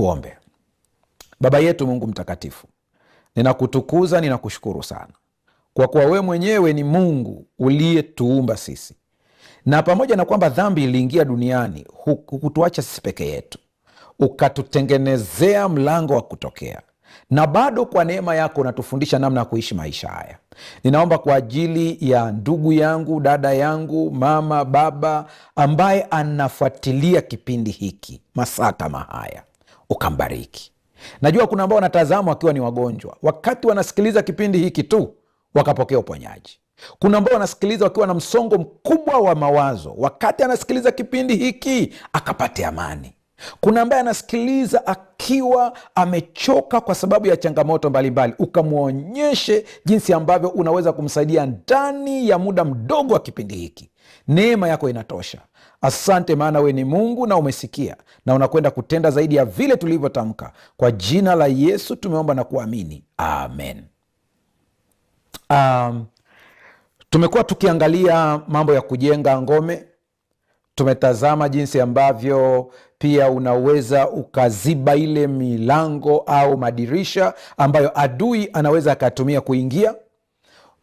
Tuombe. Baba yetu Mungu mtakatifu, ninakutukuza, ninakushukuru sana kwa kuwa wewe mwenyewe ni Mungu uliyetuumba sisi, na pamoja na kwamba dhambi iliingia duniani, hukutuacha sisi peke yetu, ukatutengenezea mlango wa kutokea, na bado kwa neema yako unatufundisha namna ya kuishi maisha haya. Ninaomba kwa ajili ya ndugu yangu, dada yangu, mama, baba ambaye anafuatilia kipindi hiki masaa kama haya, ukambariki. Najua kuna ambao wanatazama wakiwa ni wagonjwa, wakati wanasikiliza kipindi hiki tu wakapokea uponyaji. Kuna ambao wanasikiliza wakiwa na msongo mkubwa wa mawazo, wakati anasikiliza kipindi hiki akapate amani. Kuna ambaye anasikiliza akiwa amechoka kwa sababu ya changamoto mbalimbali, ukamwonyeshe jinsi ambavyo unaweza kumsaidia ndani ya muda mdogo wa kipindi hiki. Neema yako inatosha. Asante, maana we ni Mungu na umesikia na unakwenda kutenda zaidi ya vile tulivyotamka. Kwa jina la Yesu tumeomba na kuamini, amen. Tumekuwa tukiangalia mambo ya kujenga ngome. Tumetazama jinsi ambavyo pia unaweza ukaziba ile milango au madirisha ambayo adui anaweza akatumia kuingia.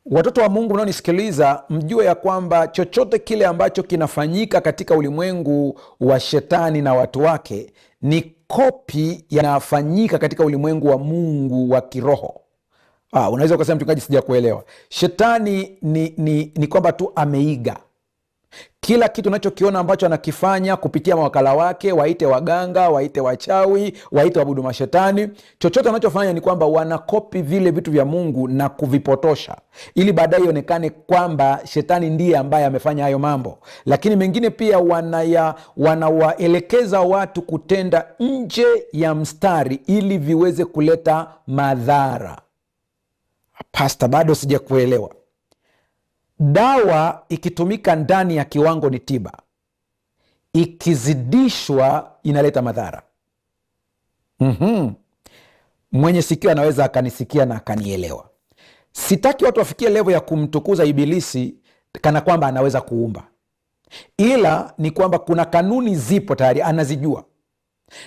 Watoto wa Mungu mnaonisikiliza, mjue ya kwamba chochote kile ambacho kinafanyika katika ulimwengu wa shetani na watu wake ni kopi yanafanyika katika ulimwengu wa Mungu wa kiroho. Unaweza ukasema, mchungaji, sija kuelewa. Shetani ni kwamba tu ameiga kila kitu unachokiona ambacho anakifanya kupitia mawakala wake, waite waganga, waite wachawi, waite wabudu mashetani. Chochote wanachofanya ni kwamba wanakopi vile vitu vya Mungu na kuvipotosha, ili baadaye ionekane kwamba shetani ndiye ambaye amefanya hayo mambo. Lakini mengine pia wanawaelekeza watu kutenda nje ya mstari ili viweze kuleta madhara. Pasta, bado sija kuelewa. Dawa ikitumika ndani ya kiwango ni tiba, ikizidishwa inaleta madhara. Mwenye sikio anaweza akanisikia na akanielewa. Sitaki watu wafikie levo ya kumtukuza Ibilisi kana kwamba anaweza kuumba, ila ni kwamba kuna kanuni zipo tayari, anazijua,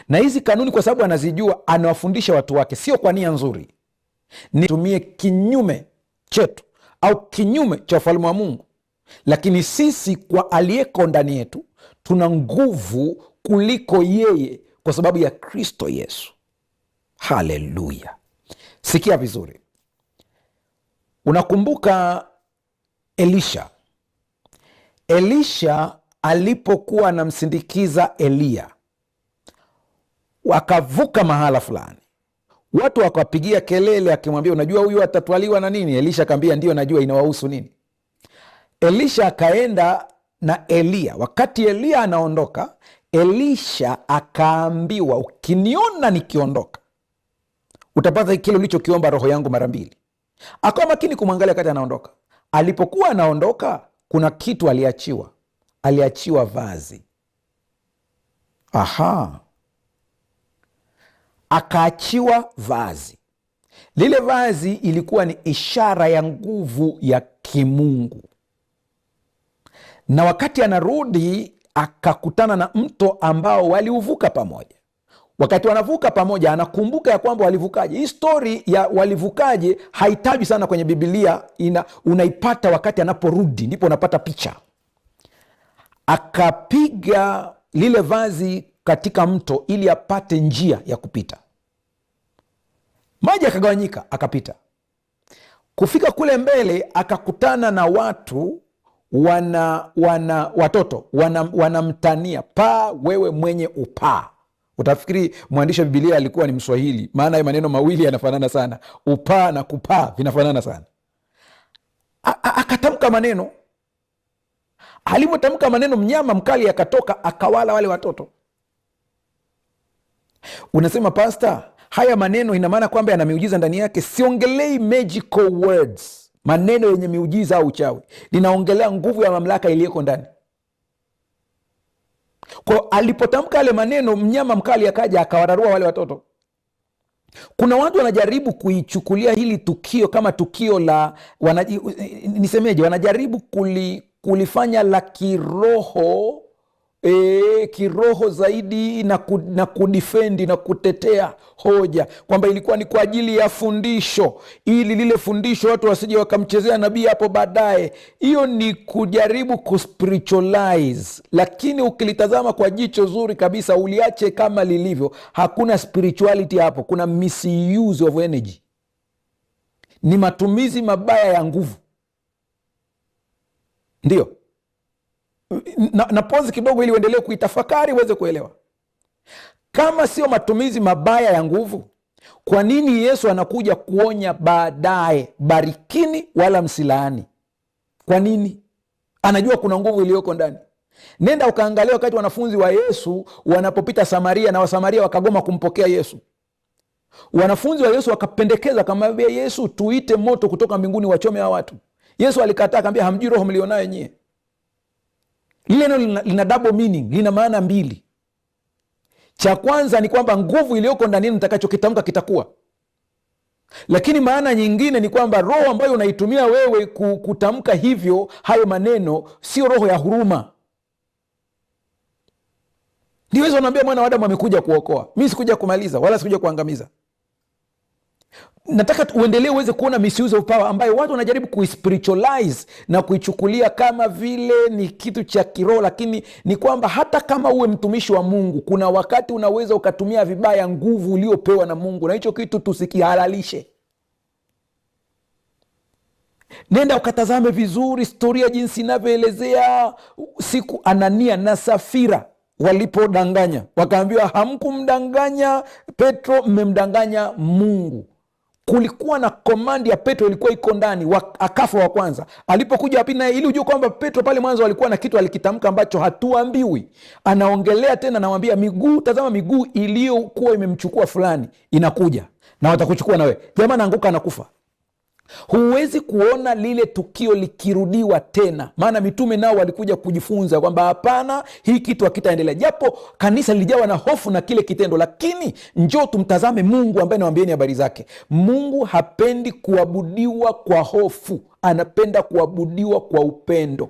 na hizi kanuni kwa sababu anazijua, anawafundisha watu wake, sio kwa nia nzuri, nitumie kinyume chetu au kinyume cha ufalme wa Mungu. Lakini sisi kwa aliyeko ndani yetu tuna nguvu kuliko yeye kwa sababu ya Kristo Yesu. Haleluya! Sikia vizuri. Unakumbuka Elisha alipokuwa anamsindikiza Eliya, wakavuka mahala fulani, watu wakapigia kelele akimwambia, unajua huyu atatwaliwa na nini? Elisha akamwambia, ndio najua, inawahusu nini? Elisha akaenda na Eliya. Wakati Eliya anaondoka, Elisha akaambiwa, ukiniona nikiondoka utapata kile ulichokiomba roho yangu mara mbili. Akawa makini kumwangalia wakati anaondoka. Alipokuwa anaondoka, kuna kitu aliachiwa vazi. Akaachiwa vazi. Lile vazi ilikuwa ni ishara ya nguvu ya kimungu, na wakati anarudi akakutana na mto ambao waliuvuka pamoja. Wakati wanavuka pamoja, anakumbuka ya kwamba walivukaje. Hii stori ya walivukaje haitaji sana kwenye Biblia, unaipata wakati anaporudi, ndipo unapata picha. Akapiga lile vazi katika mto ili apate njia ya kupita. Maji akagawanyika, akapita. Kufika kule mbele, akakutana na watu watoto wanamtania, paa wewe mwenye upaa. Utafikiri mwandishi wa Biblia alikuwa ni Mswahili, maana maneno mawili yanafanana sana. Upaa na kupaa vinafanana sana. Akatamka maneno. Alipotamka maneno, mnyama mkali akatoka akawala wale watoto. Unasema, pasta, haya maneno ina maana kwamba yana miujiza ndani yake? Siongelei magical words, maneno yenye miujiza au uchawi. Ninaongelea nguvu ya mamlaka iliyoko ndani. Kwa alipotamka yale maneno, mnyama mkali akaja akawararua wale watoto. Kuna watu wanajaribu kuichukulia hili tukio kama tukio la nisemeje, wanajaribu kulifanya la kiroho kiroho zaidi na kudifendi na kutetea hoja kwamba ilikuwa ni kwa ajili ya fundisho, ili lile fundisho watu wasije wakamchezea nabii hapo baadaye. Hiyo ni kujaribu kuspiritualize, lakini ukilitazama kwa jicho zuri kabisa, uliache kama lilivyo, hakuna spirituality hapo. Kuna misuse of energy, ni matumizi mabaya ya nguvu. Ndio na pause kidogo ili uendelee kuitafakari uweze kuelewa. Kama sio matumizi mabaya ya nguvu, kwa nini Yesu anakuja kuonya baadaye, barikini wala msilaani? Kwa nini? Anajua kuna nguvu iliyoko ndani. Nenda ukaangalia wakati wanafunzi wa Yesu wanapopita Samaria na Wasamaria wakagoma kumpokea Yesu. Wanafunzi wa Yesu wakapendekeza, akamwambia Yesu, tuite moto kutoka mbinguni wachome hao watu. Yesu alikataa, akamwambia hamjui roho mlionayo nyie. Lile neno lina double meaning, lina maana mbili. Cha kwanza ni kwamba nguvu iliyoko ndani nitakachokitamka kitakuwa, lakini maana nyingine ni kwamba roho ambayo unaitumia wewe kutamka hivyo hayo maneno sio roho ya huruma. Ndiweza unaambia mwana wa Adamu amekuja kuokoa. Mimi sikuja kumaliza wala sikuja kuangamiza. Nataka uendelee uweze kuona misuse of power ambayo watu wanajaribu kuispiritualize na kuichukulia kama vile ni kitu cha kiroho, lakini ni kwamba hata kama uwe mtumishi wa Mungu, kuna wakati unaweza ukatumia vibaya nguvu uliopewa na Mungu, na hicho kitu tusikihalalishe. Nenda ukatazame vizuri historia jinsi inavyoelezea siku Anania na Safira walipodanganya, wakaambiwa hamkumdanganya Petro, mmemdanganya Mungu. Kulikuwa na komandi ya Petro ilikuwa iko ndani, akafa wa kwanza. Alipokuja wapi naye, ili ujue kwamba Petro pale mwanzo alikuwa na kitu alikitamka ambacho hatuambiwi. Anaongelea tena, nawambia miguu, tazama miguu iliyokuwa imemchukua fulani inakuja na watakuchukua na wewe. Jamaa naanguka anakufa. Huwezi kuona lile tukio likirudiwa tena, maana mitume nao walikuja kujifunza kwamba hapana, hii kitu hakitaendelea. Japo kanisa lilijawa na hofu na kile kitendo, lakini njoo tumtazame Mungu ambaye nawambieni habari zake. Mungu hapendi kuabudiwa kwa hofu, anapenda kuabudiwa kwa upendo.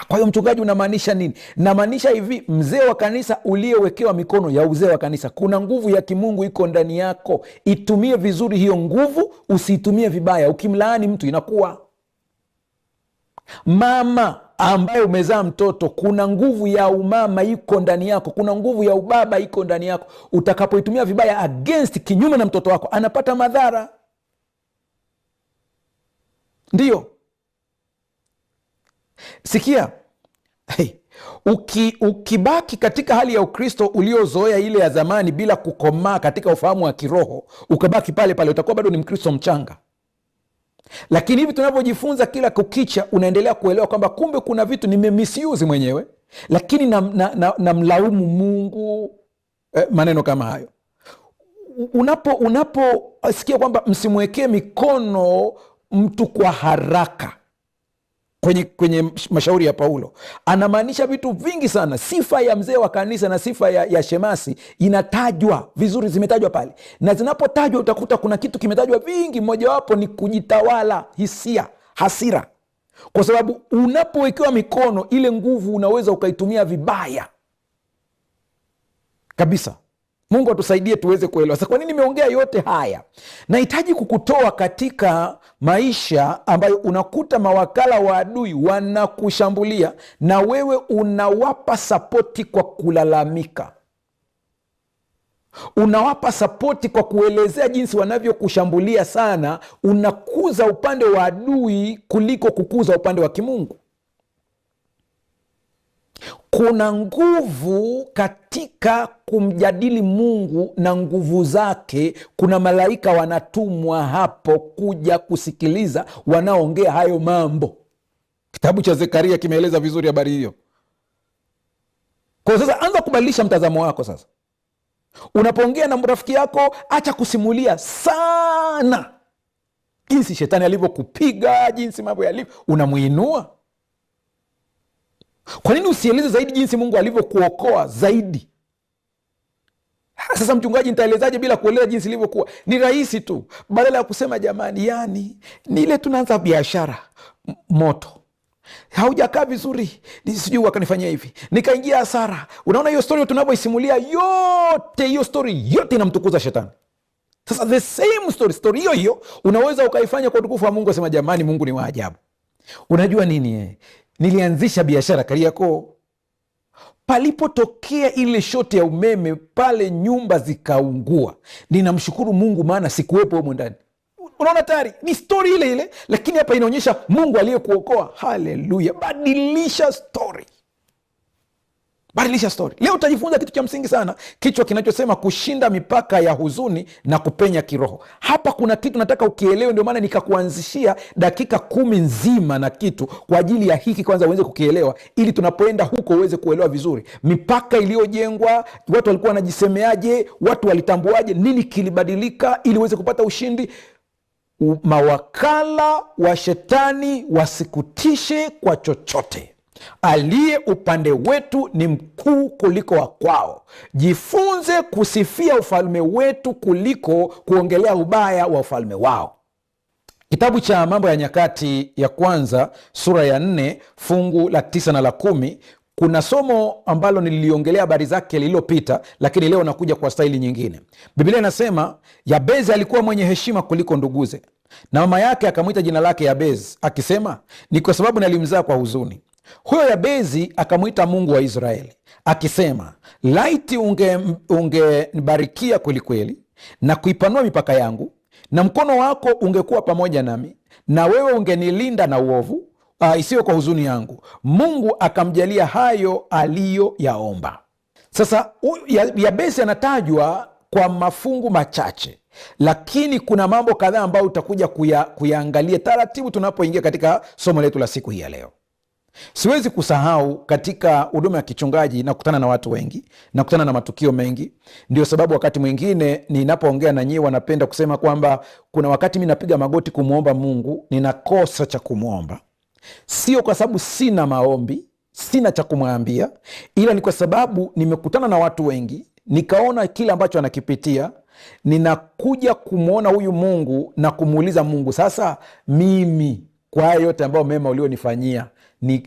Kwa hiyo mchungaji, unamaanisha nini? Namaanisha hivi, mzee wa kanisa uliyewekewa mikono ya uzee wa kanisa, kuna nguvu ya kimungu iko ndani yako. Itumie vizuri hiyo nguvu, usiitumie vibaya. Ukimlaani mtu inakuwa. Mama ambaye umezaa mtoto, kuna nguvu ya umama iko ndani yako, kuna nguvu ya ubaba iko ndani yako. Utakapoitumia vibaya against, kinyume na mtoto wako, anapata madhara. Ndiyo. Sikia, ukibaki katika hali ya Ukristo uliozoea ile ya zamani bila kukomaa katika ufahamu wa kiroho, ukabaki pale pale, utakuwa bado ni Mkristo mchanga. Lakini hivi tunavyojifunza kila kukicha, unaendelea kuelewa kwamba kumbe kuna vitu nimemisiuzi mwenyewe, lakini na mlaumu Mungu. Maneno kama hayo unaposikia kwamba msimwekee mikono mtu kwa haraka, kwenye mashauri ya Paulo anamaanisha vitu vingi sana. Sifa ya mzee wa kanisa na sifa ya shemasi inatajwa vizuri, zimetajwa pale, na zinapotajwa utakuta kuna kitu kimetajwa vingi. Mojawapo ni kujitawala, hisia, hasira, kwa sababu unapowekewa mikono, ile nguvu unaweza ukaitumia vibaya kabisa. Mungu atusaidie tuweze kuelewa. Sasa kwa nini nimeongea yote haya? Nahitaji kukutoa katika maisha ambayo unakuta mawakala wa adui wanakushambulia na wewe unawapa sapoti kwa kulalamika. Unawapa sapoti kwa kuelezea jinsi wanavyokushambulia sana. Unakuza upande wa adui kuliko kukuza upande wa kimungu. Kuna nguvu katika kumjadili Mungu na nguvu zake. Kuna malaika wanatumwa hapo kuja kusikiliza wanaongea hayo mambo. Kitabu cha Zekaria kimeeleza vizuri habari hiyo. Kwa sasa anza kubadilisha mtazamo wako. Sasa unapoongea na rafiki yako, acha kusimulia sana jinsi shetani alivyokupiga, jinsi mambo yalivyo. Unamuinua. Kwa nini usieleze zaidi jinsi Mungu alivyokuokoa zaidi? Sasa mchungaji, nitaelezaje bila kueleza jinsi ilivyokuwa? Ni rahisi tu. Badala ya kusema jamani, yani ni ile tunaanza biashara moto, haujakaa vizuri, sijui wakanifanyia hivi, nikaingia hasara. Unaona hiyo stori tunavyoisimulia yote, hiyo stori yote inamtukuza shetani. Sasa the same story hiyo hiyo unaweza ukaifanya kwa utukufu wa Mungu, asema jamani, Mungu ni waajabu. Unajua nini? Nilianzisha biashara Kariakoo, palipotokea ile shoti ya umeme pale, nyumba zikaungua. Ninamshukuru Mungu maana sikuwepo humo ndani. Unaona, tayari ni stori ile ile, lakini hapa inaonyesha Mungu aliyekuokoa. Haleluya! Badilisha stori, badilisha stori. Leo utajifunza kitu cha msingi sana, kichwa kinachosema kushinda mipaka ya huzuni na kupenya kiroho. Hapa kuna kitu nataka ukielewe, ndio maana nikakuanzishia dakika 10 nzima na kitu kwa ajili ya hiki, kwanza uweze kukielewa, ili tunapoenda huko uweze kuelewa vizuri mipaka iliyojengwa, watu walikuwa wanajisemeaje, watu walitambuaje, nini kilibadilika, ili uweze kupata ushindi. Mawakala wa shetani wasikutishe kwa chochote. Aliye upande wetu ni mkuu kuliko wa kwao. Jifunze kusifia ufalme wetu kuliko kuongelea ubaya wa ufalme wao. Kitabu cha Mambo ya Nyakati ya Kwanza sura ya 4 fungu la 9 na la 10, kuna somo ambalo niliongelea habari zake lililopita, lakini leo nakuja kwa staili nyingine. Biblia inasema Yabezi alikuwa mwenye heshima kuliko nduguze, na mama yake akamwita jina lake Yabezi akisema, ni kwa sababu nalimzaa kwa huzuni. Huyo Yabezi akamwita Mungu wa Israeli akisema, laiti ungenibarikia kwelikweli na kuipanua mipaka yangu, na mkono wako ungekuwa pamoja nami, na wewe ungenilinda na uovu isiwe kwa huzuni yangu. Mungu akamjalia hayo aliyoyaomba. Sasa Yabezi anatajwa kwa mafungu machache, lakini kuna mambo kadhaa ambayo utakuja kuyaangalia taratibu tunapoingia katika somo letu la siku hii ya leo. Siwezi kusahau katika huduma ya kichungaji nakutana na watu wengi, nakutana na matukio mengi. Ndio sababu wakati mwingine ninapoongea na nyie wanapenda kusema kwamba kuna wakati mi napiga magoti kumwomba Mungu, ninakosa cha kumwomba. Sio kwa sababu sina maombi, sina cha kumwambia, ila ni kwa sababu nimekutana na watu wengi, nikaona kile ambacho anakipitia, ninakuja kumwona huyu Mungu na kumuuliza Mungu, sasa mimi kwa haya yote ambayo mema ulionifanyia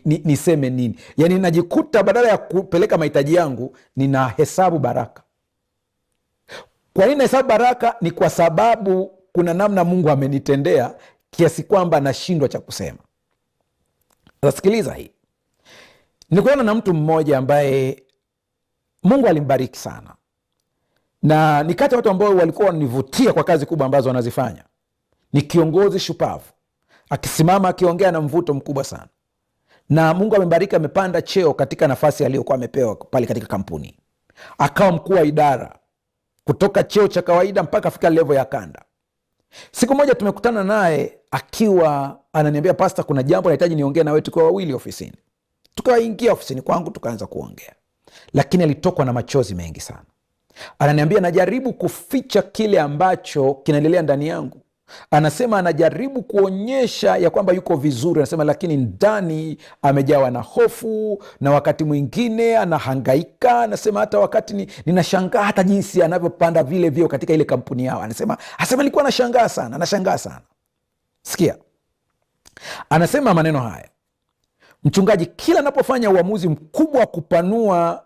niseme nini? Yani najikuta badala ya kupeleka mahitaji yangu nina hesabu baraka. Kwa nini nahesabu baraka? Ni kwa sababu kuna namna Mungu amenitendea kiasi kwamba nashindwa cha kusema. Sikiliza hii. Nilikuwa na mtu mmoja ambaye Mungu alimbariki sana, na ni kati ya watu ambao walikuwa wananivutia kwa kazi kubwa ambazo wanazifanya. Ni kiongozi shupavu, akisimama akiongea na mvuto mkubwa sana, na Mungu amembariki, amepanda cheo katika nafasi aliyokuwa amepewa pale katika kampuni, akawa mkuu wa idara, kutoka cheo cha kawaida mpaka afika level ya kanda. Siku moja tumekutana naye akiwa ananiambia, Pastor, kuna jambo nahitaji niongee na wewe, tukiwa wawili ofisini. Tukaingia ofisini kwangu tukaanza kuongea, lakini alitokwa na machozi mengi sana. Ananiambia najaribu kuficha kile ambacho kinaendelea ndani yangu. Anasema anajaribu kuonyesha ya kwamba yuko vizuri, anasema lakini ndani amejawa na hofu, na wakati mwingine anahangaika. Anasema hata wakati ninashangaa hata jinsi anavyopanda vile vyeo katika ile kampuni yao. Anasema nilikuwa nashangaa sana. Sikia, anasema maneno haya, mchungaji, kila anapofanya uamuzi mkubwa wa kupanua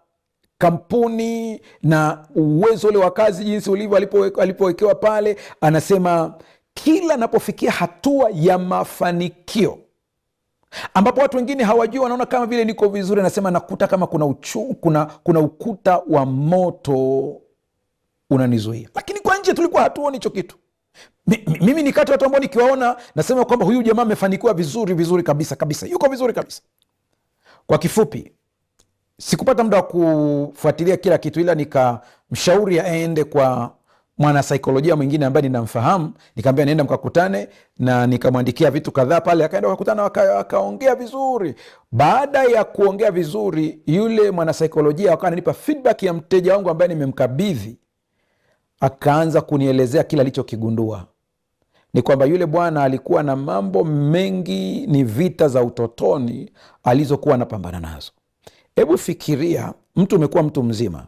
kampuni na uwezo ule wa kazi jinsi ulivyo alipowekewa pale, anasema kila anapofikia hatua ya mafanikio ambapo watu wengine hawajui, wanaona kama vile niko vizuri, anasema nakuta kama kuna ukuta wa moto unanizuia, lakini kwa nje tulikuwa hatuoni hicho kitu. Mimi ni kati watu ambao nikiwaona nasema kwamba huyu jamaa amefanikiwa vizuri kabisa, yuko vizuri kabisa. Kwa kifupi, sikupata muda wa kufuatilia kila kitu, ila nikamshauri aende kwa mwana saikolojia mwingine ambaye ninamfahamu. Nikamwambia nenda mkakutane, na nikamwandikia vitu kadhaa pale. Akaenda wakakutana, wakaongea vizuri. Baada ya kuongea vizuri, yule mwana saikolojia akawa ananipa feedback ya mteja wangu ambaye nimemkabidhi. Akaanza kunielezea kila alichokigundua. Ni kwamba yule bwana alikuwa na mambo mengi, ni vita za utotoni alizokuwa anapambana nazo. Hebu fikiria, mtu umekuwa mtu mzima,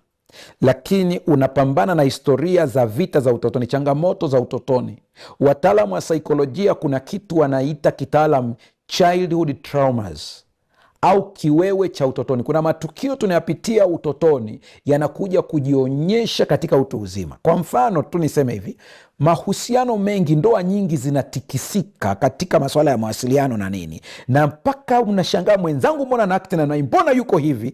lakini unapambana na historia za vita za utotoni, changamoto za utotoni. Wataalamu wa saikolojia kuna kitu wanaita kitaalam childhood traumas au kiwewe cha utotoni. Kuna matukio tunayapitia utotoni yanakuja kujionyesha katika utu uzima. Kwa mfano tu niseme hivi, mahusiano mengi, ndoa nyingi zinatikisika katika masuala ya mawasiliano na nini, na mpaka unashangaa, mwenzangu mbona naakti na mbona yuko hivi.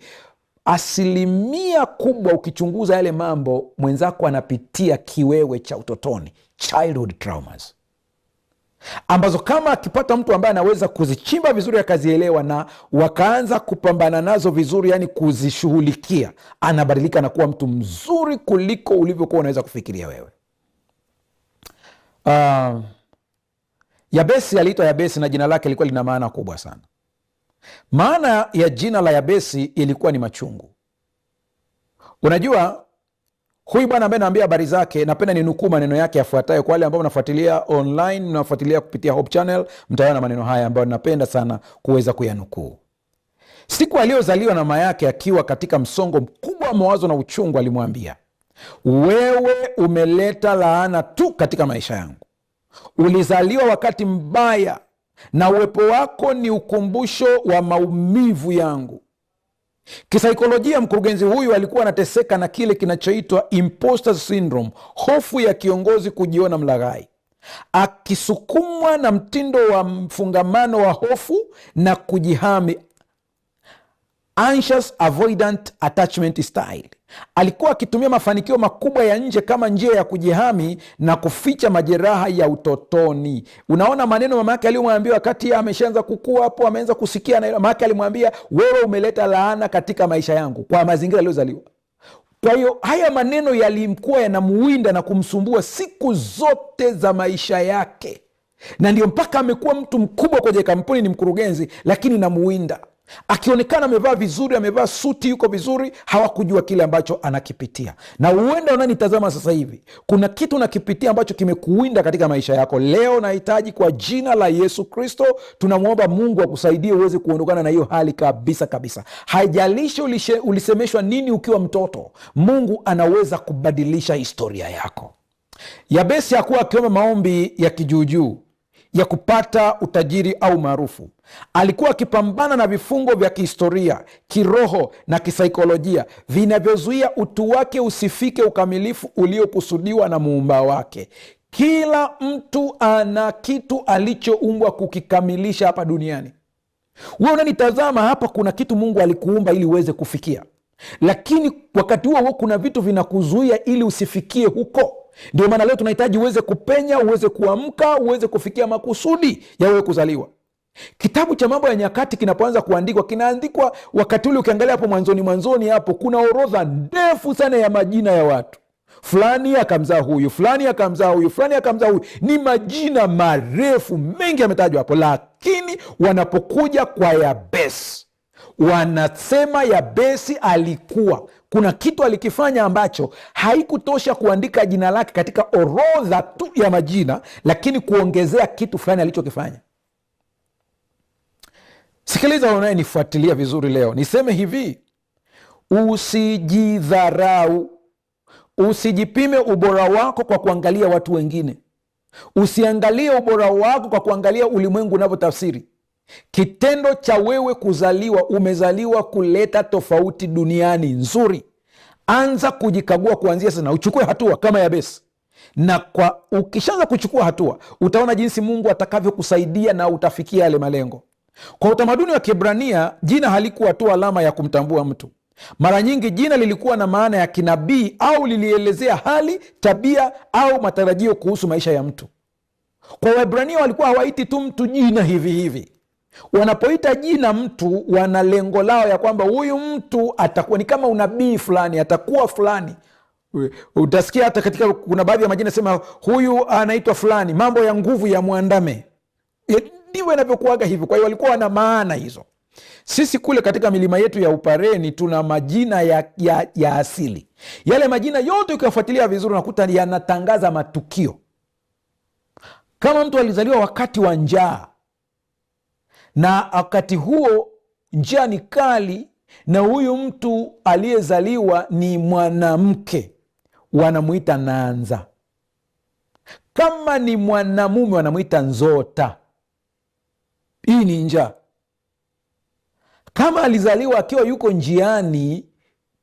Asilimia kubwa ukichunguza yale mambo, mwenzako anapitia kiwewe cha utotoni, childhood traumas, ambazo kama akipata mtu ambaye anaweza kuzichimba vizuri akazielewa na wakaanza kupambana nazo vizuri, yani kuzishughulikia, anabadilika na kuwa mtu mzuri kuliko ulivyokuwa unaweza kufikiria wewe. Yabesi aliitwa Yabesi na jina lake lilikuwa lina maana kubwa sana. Maana ya jina la Yabesi ilikuwa ni machungu. Unajua, huyu bwana ambaye naambia habari zake, napenda ninukuu maneno yake yafuatayo. Kwa wale ambao mnafuatilia online, mnafuatilia kupitia Hope Channel, mtaona maneno haya ambayo napenda sana kuweza kuyanukuu. Siku aliyozaliwa na mama yake akiwa katika msongo mkubwa wa mawazo na uchungu, alimwambia, wewe umeleta laana tu katika maisha yangu. Ulizaliwa wakati mbaya na uwepo wako ni ukumbusho wa maumivu yangu. Kisaikolojia, mkurugenzi huyu alikuwa anateseka na kile kinachoitwa imposter syndrome, hofu ya kiongozi kujiona mlaghai, akisukumwa na mtindo wa mfungamano wa hofu na kujihami, anxious avoidant attachment style. Alikuwa akitumia mafanikio makubwa ya nje kama njia ya kujihami na kuficha majeraha ya utotoni. Unaona maneno mama yake aliyomwambia wakati ameshaanza kukua hapo, ameanza kusikia, na mama yake alimwambia, wewe umeleta laana katika maisha yangu, kwa mazingira aliyozaliwa. Kwa hiyo haya maneno yalimkuwa yanamuwinda na kumsumbua siku zote za maisha yake, na ndio mpaka amekuwa mtu mkubwa kwenye kampuni, ni mkurugenzi, lakini namuwinda. Akionekana amevaa vizuri, amevaa suti, yuko vizuri, hawakujua kile ambacho anakipitia. Na huenda unanitazama sasa hivi, kuna kitu unakipitia ambacho kimekuwinda katika maisha yako. Leo nahitaji kwa jina la Yesu Kristo, tunamwomba Mungu akusaidie uweze kuondokana na hiyo hali kabisa kabisa. Haijalishi ulisemeshwa nini ukiwa mtoto, Mungu anaweza kubadilisha historia yako. Yabesi hakuwa akiomba maombi ya kijuujuu ya kupata utajiri au maarufu. Alikuwa akipambana na vifungo vya kihistoria, kiroho na kisaikolojia vinavyozuia utu wake usifike ukamilifu uliokusudiwa na muumba wake. Kila mtu ana kitu alichoumbwa kukikamilisha hapa duniani. Wewe unanitazama hapa, kuna kitu Mungu alikuumba ili uweze kufikia, lakini wakati huo kuna vitu vinakuzuia ili usifikie huko. Ndio maana leo tunahitaji uweze kupenya, uweze kuamka, uweze kufikia makusudi ya wewe kuzaliwa. Kitabu cha Mambo ya Nyakati kinapoanza kuandikwa, kinaandikwa wakati ule, ukiangalia hapo mwanzoni hapo kuna orodha ndefu sana ya majina ya watu. Fulani akamzaa huyu, fulani akamzaa huyu, fulani akamzaa huyu. Ni majina marefu mengi yametajwa hapo, lakini wanapokuja kwa Yabesi, wanasema Yabesi alikuwa kuna kitu alikifanya ambacho haikutosha kuandika jina lake katika orodha tu ya majina, lakini kuongezea kitu fulani alichokifanya. Sikiliza unayenifuatilia vizuri leo, niseme hivi: usijidharau, usijipime ubora wako kwa kuangalia watu wengine, usiangalie ubora wako kwa kuangalia ulimwengu unavyotafsiri. Kitendo cha wewe kuzaliwa, umezaliwa kuleta tofauti duniani nzuri. Anza kujikagua kuanzia sasa, uchukue hatua kama Yabesi, na ukishaanza kuchukua hatua, utaona jinsi Mungu atakavyokusaidia na utafikia yale malengo. Kwa utamaduni wa Kiebrania, jina halikuwa tu alama ya kumtambua mtu. Mara nyingi jina lilikuwa na maana ya kinabii au lilielezea hali, tabia au matarajio kuhusu maisha ya mtu. Kwa Waebrania walikuwa hawaiti tu mtu jina hivi hivi. Wanapoita jina mtu, wana lengo lao ya kwamba huyu mtu atakuwa ni kama unabii fulani, atakuwa fulani. Utasikia hata katika kuna baadhi ya majina sema huyu anaitwa fulani, mambo ya nguvu ya mwandame. Ndivyo inavyokuaga hivyo. Kwa hiyo walikuwa wana maana hizo. Sisi kule katika milima yetu ya Upareni tuna majina ya asili. Yale majina yote ukiyafuatilia vizuri unakuta yanatangaza matukio. Kama mtu alizaliwa wakati wa njaa, na wakati huo njaa ni kali, na huyu mtu aliyezaliwa ni mwanamke, wanamuita Nanza. Kama ni mwanamume wanamuita Nzota. Hii ni njaa. Kama alizaliwa akiwa yuko njiani,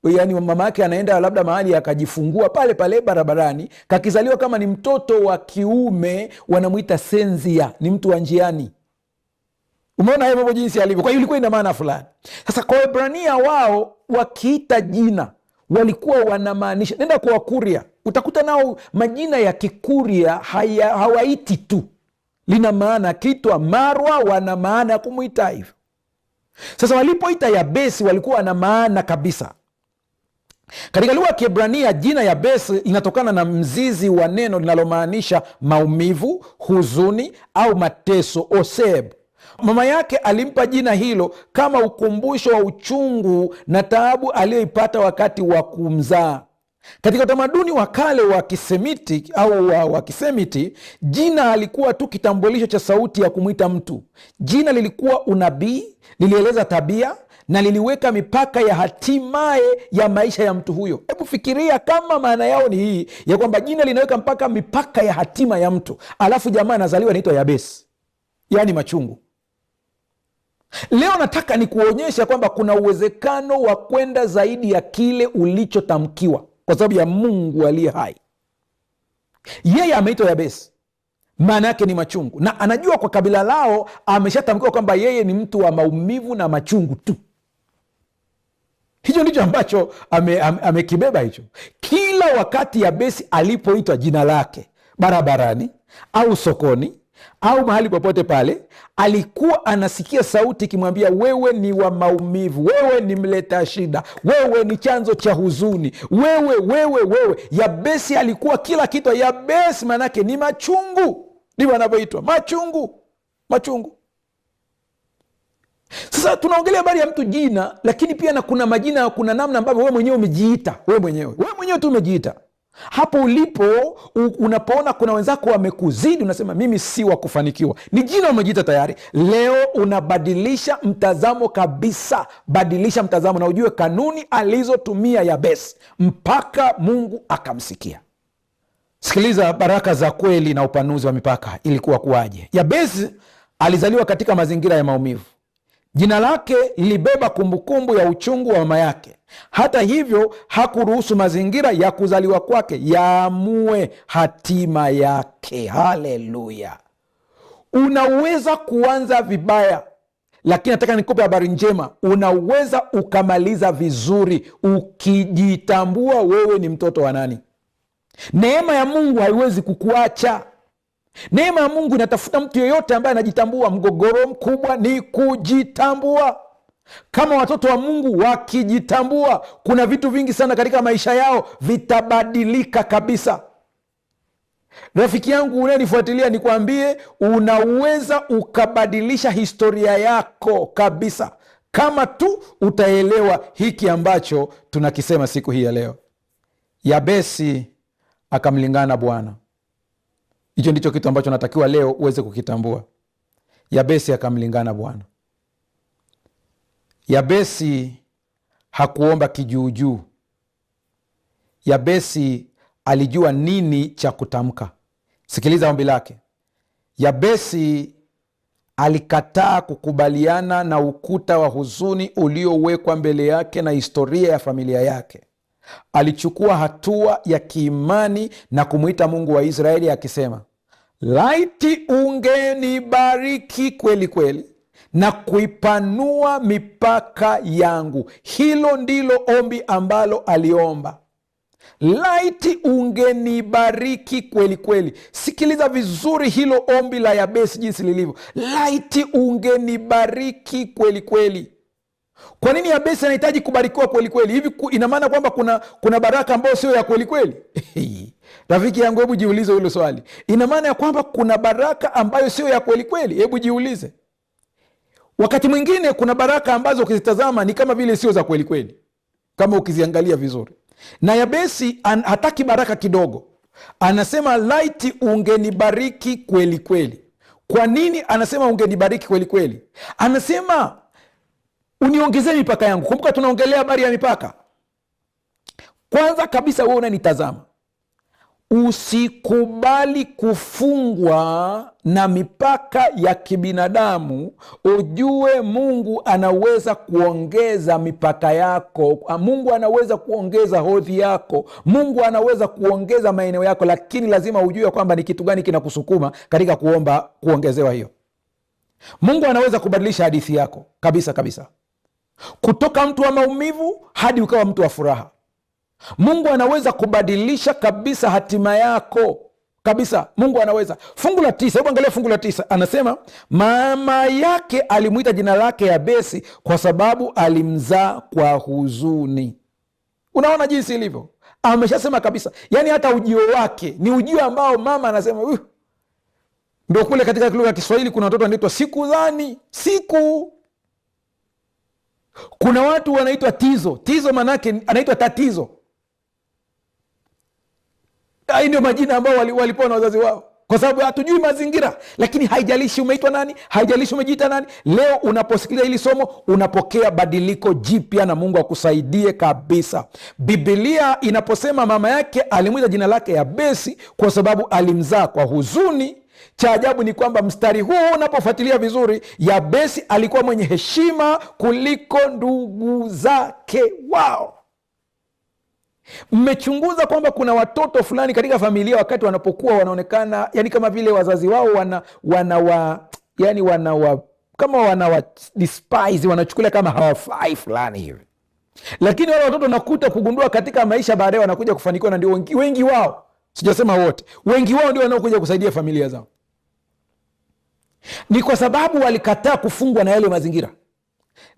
yani mama yake anaenda labda mahali akajifungua pale pale barabarani, kakizaliwa kama ni mtoto wa kiume wanamwita senzia, ni mtu wa njiani. Umeona hayo mambo jinsi alivyo. Kwa hiyo ilikuwa ina maana fulani. Sasa kwa Waebrania wao wakiita jina walikuwa wanamaanisha, nenda kwa Wakuria utakuta nao majina ya Kikuria hawaiti tu, lina maana. Kitwa Marwa wana maana ya kumwita hivyo. Sasa walipoita Yabesi walikuwa wana maana kabisa. Katika lugha ya Kiebrania jina Yabesi inatokana na mzizi wa neno linalomaanisha maumivu, huzuni au mateso, oseb. Mama yake alimpa jina hilo kama ukumbusho wa uchungu na taabu aliyoipata wakati wa kumzaa. Katika utamaduni wa kale wa Kisemiti au wa Kisemiti, jina alikuwa tu kitambulisho cha sauti ya kumwita mtu. Jina lilikuwa unabii, lilieleza tabia na liliweka mipaka ya hatimaye ya maisha ya mtu huyo. Hebu fikiria kama maana yao ni hii ya kwamba jina linaweka mpaka mipaka ya hatima ya mtu, alafu jamaa anazaliwa anaitwa Yabesi, yaani machungu. Leo nataka ni kuonyesha kwamba kuna uwezekano wa kwenda zaidi ya kile ulichotamkiwa kwa sababu ya Mungu aliye hai. Yeye ameitwa Yabesi, maana yake ni machungu, na anajua kwa kabila lao ameshatamkiwa kwamba yeye ni mtu wa maumivu na machungu tu. Hicho ndicho ambacho amekibeba hicho. Kila wakati Yabesi alipoitwa jina lake barabarani au sokoni au mahali popote pale, alikuwa anasikia sauti ikimwambia, wewe ni wa maumivu, wewe ni mleta shida, wewe ni chanzo cha huzuni, wewe. Yabesi alikuwa kila kitu. Yabesi manake ni machungu, ndivyo anavyoitwa, machungu. Sasa tunaongelea habari ya mtu jina, lakini pia na kuna majina, kuna namna ambavyo wewe mwenyewe umejiita, wewe mwenyewe tu umejiita. Hapo ulipo unapoona kuna wenzako wamekuzidi, unasema mimi si wa kufanikiwa, ni jina umejiita tayari. Leo unabadilisha mtazamo kabisa, badilisha mtazamo na ujue kanuni alizotumia Yabesi mpaka Mungu akamsikia. Sikiliza baraka za kweli na upanuzi wa mipaka ilikuwa kuwaje. Yabesi alizaliwa katika mazingira ya maumivu. Jina lake lilibeba kumbukumbu ya uchungu wa mama yake. Hata hivyo, hakuruhusu mazingira ya kuzaliwa kwake yaamue hatima yake. Haleluya! Unaweza kuanza vibaya, lakini nataka nikupe habari njema. Unaweza ukamaliza vizuri ukijitambua wewe ni mtoto wa nani. Neema ya Mungu haiwezi kukuacha. Neema ya Mungu inatafuta mtu yeyote ambaye anajitambua. Mgogoro mkubwa ni kujitambua. Kama watoto wa Mungu wakijitambua, kuna vitu vingi sana katika maisha yao vitabadilika kabisa. Rafiki yangu unayenifuatilia, nikwambie, unaweza ukabadilisha historia yako kabisa kama tu utaelewa hiki ambacho tunakisema siku hii ya leo. Yabesi akamlingana Bwana. Hicho ndicho kitu ambacho natakiwa leo uweze kukitambua. Yabesi akamlingana Bwana. Yabesi hakuomba kijuujuu. Yabesi alijua nini cha kutamka. Sikiliza ombi lake. Yabesi alikataa kukubaliana na ukuta wa huzuni uliowekwa mbele yake na historia ya familia yake. Alichukua hatua ya kiimani na kumwita Mungu wa Israeli akisema, laiti ungenibariki kweli kweli na kuipanua mipaka yangu. Hilo ndilo ombi ambalo aliomba. Laiti ungenibariki kweli kweli. Sikiliza vizuri hilo ombi la Yabesi jinsi lilivyo. Laiti ungenibariki kweli kweli. Kwa nini Yabesi anahitaji kubarikiwa kweli kweli? Hivi ina maana kwamba kuna baraka ambayo sio ya kweli kweli? Rafiki yangu, hebu jiulize hilo swali. Ina maana ya kwamba kuna baraka ambayo sio ya kweli kweli? Hebu jiulize. Wakati mwingine kuna baraka ambazo ukizitazama ni kama vile sio za kweli kweli, kama ukiziangalia vizuri. Na Yabesi hataki baraka kidogo, anasema laiti ungenibariki kweli kweli. Kwa nini anasema ungenibariki kweli kweli? Anasema uniongezee mipaka yangu. Kumbuka tunaongelea habari ya mipaka. Kwanza kabisa, wewe unanitazama, Usikubali kufungwa na mipaka ya kibinadamu. Ujue Mungu anaweza kuongeza mipaka yako. Mungu anaweza kuongeza hodhi yako. Mungu anaweza kuongeza maeneo yako, lakini lazima ujue kwamba ni kitu gani kinakusukuma katika kuomba kuongezewa hiyo. Mungu anaweza kubadilisha hadithi yako kabisa kabisa, kutoka mtu wa maumivu hadi ukawa mtu wa furaha. Mungu anaweza kubadilisha kabisa hatima yako kabisa. Mungu anaweza. Fungu la 9, hebu angalia fungu la 9, anasema mama yake alimwita jina lake Yabesi kwa sababu alimzaa kwa huzuni. Unaona jinsi ilivyo, ameshasema kabisa. Yani hata ujio wake ni ujio ambao mama anasema ndio. Kule katika lugha ya Kiswahili kuna watoto wanaitwa siku dhani, siku. Kuna watu wanaitwa tizo. Tizo manake anaitwa tatizo. Hii ndio majina ambao walipewa na wazazi wao, kwa sababu hatujui mazingira. Lakini haijalishi umeitwa nani, haijalishi umejiita nani, leo unaposikiliza hili somo unapokea badiliko jipya, na Mungu akusaidie kabisa. Biblia inaposema mama yake alimwita jina lake Yabesi kwa sababu alimzaa kwa huzuni, cha ajabu ni kwamba mstari huu unapofuatilia vizuri, Yabesi alikuwa mwenye heshima kuliko ndugu zake wao. Mmechunguza kwamba kuna watoto fulani katika familia wakati wanapokuwa wanaonekana yani kama vile wazazi wao wanawa despise, wanachukulia kama hawafai fulani hivi, lakini wale watoto nakuta kugundua katika maisha baadaye wanakuja kufanikiwa, na ndio wengi wao, sijasema wote, wengi wao ndio wanaokuja kusaidia familia zao. Ni kwa sababu walikataa kufungwa na yale mazingira,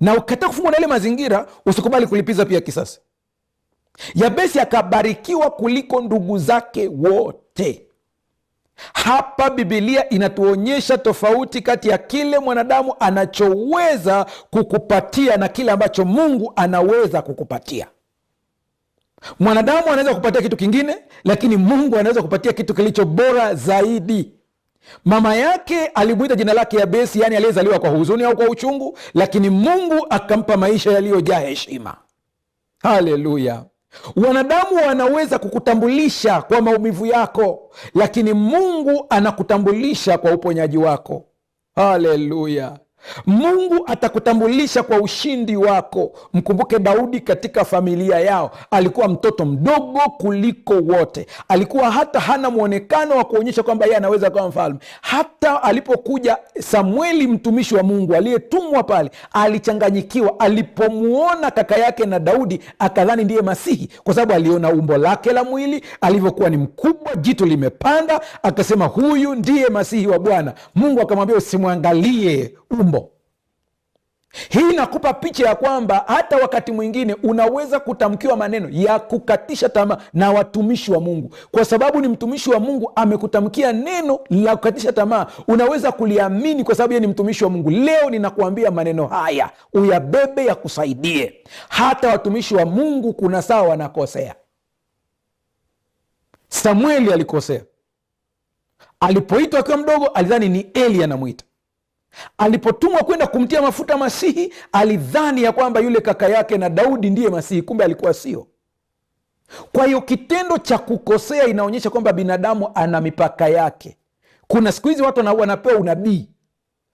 na ukikataa kufungwa na yale mazingira usikubali kulipiza pia kisasi. Yabesi akabarikiwa kuliko ndugu zake wote. Hapa Biblia inatuonyesha tofauti kati ya kile mwanadamu anachoweza kukupatia na kile ambacho Mungu anaweza kukupatia. Mwanadamu anaweza kupatia kitu kingine, lakini Mungu anaweza kupatia kitu kilicho bora zaidi. Mama yake alimwita jina lake Yabesi, yani aliyezaliwa kwa huzuni au kwa uchungu, lakini Mungu akampa maisha yaliyojaa heshima. Haleluya! Wanadamu wanaweza kukutambulisha kwa maumivu yako, lakini Mungu anakutambulisha kwa uponyaji wako. Haleluya! Mungu atakutambulisha kwa ushindi wako. Mkumbuke Daudi, katika familia yao alikuwa mtoto mdogo kuliko wote. Alikuwa hata hana mwonekano wa kuonyesha kwamba yeye anaweza kuwa mfalme. Hata alipokuja Samueli mtumishi wa Mungu aliyetumwa pale, alichanganyikiwa alipomuona kaka yake na Daudi, akadhani ndiye Masihi, kwa sababu aliona umbo lake la mwili alivyokuwa ni mkubwa, jitu limepanda, akasema huyu ndiye Masihi wa Bwana. Mungu akamwambia usimwangalie umbo. Hii inakupa picha ya kwamba hata wakati mwingine unaweza kutamkiwa maneno ya kukatisha tamaa na watumishi wa Mungu. Kwa sababu ni mtumishi wa Mungu amekutamkia neno la kukatisha tamaa, unaweza kuliamini kwa sababu yeye ni mtumishi wa Mungu. Leo ninakuambia maneno haya uyabebe, ya kusaidie. Hata watumishi wa Mungu kuna saa wanakosea. Samueli alikosea. Alipoitwa akiwa mdogo alidhani ni Eli anamwita. Alipotumwa kwenda kumtia mafuta Masihi alidhani ya kwamba yule kaka yake na Daudi ndiye Masihi, kumbe alikuwa sio. Kwa hiyo kitendo cha kukosea inaonyesha kwamba binadamu ana mipaka yake. Kuna siku hizi watu wanapewa unabii,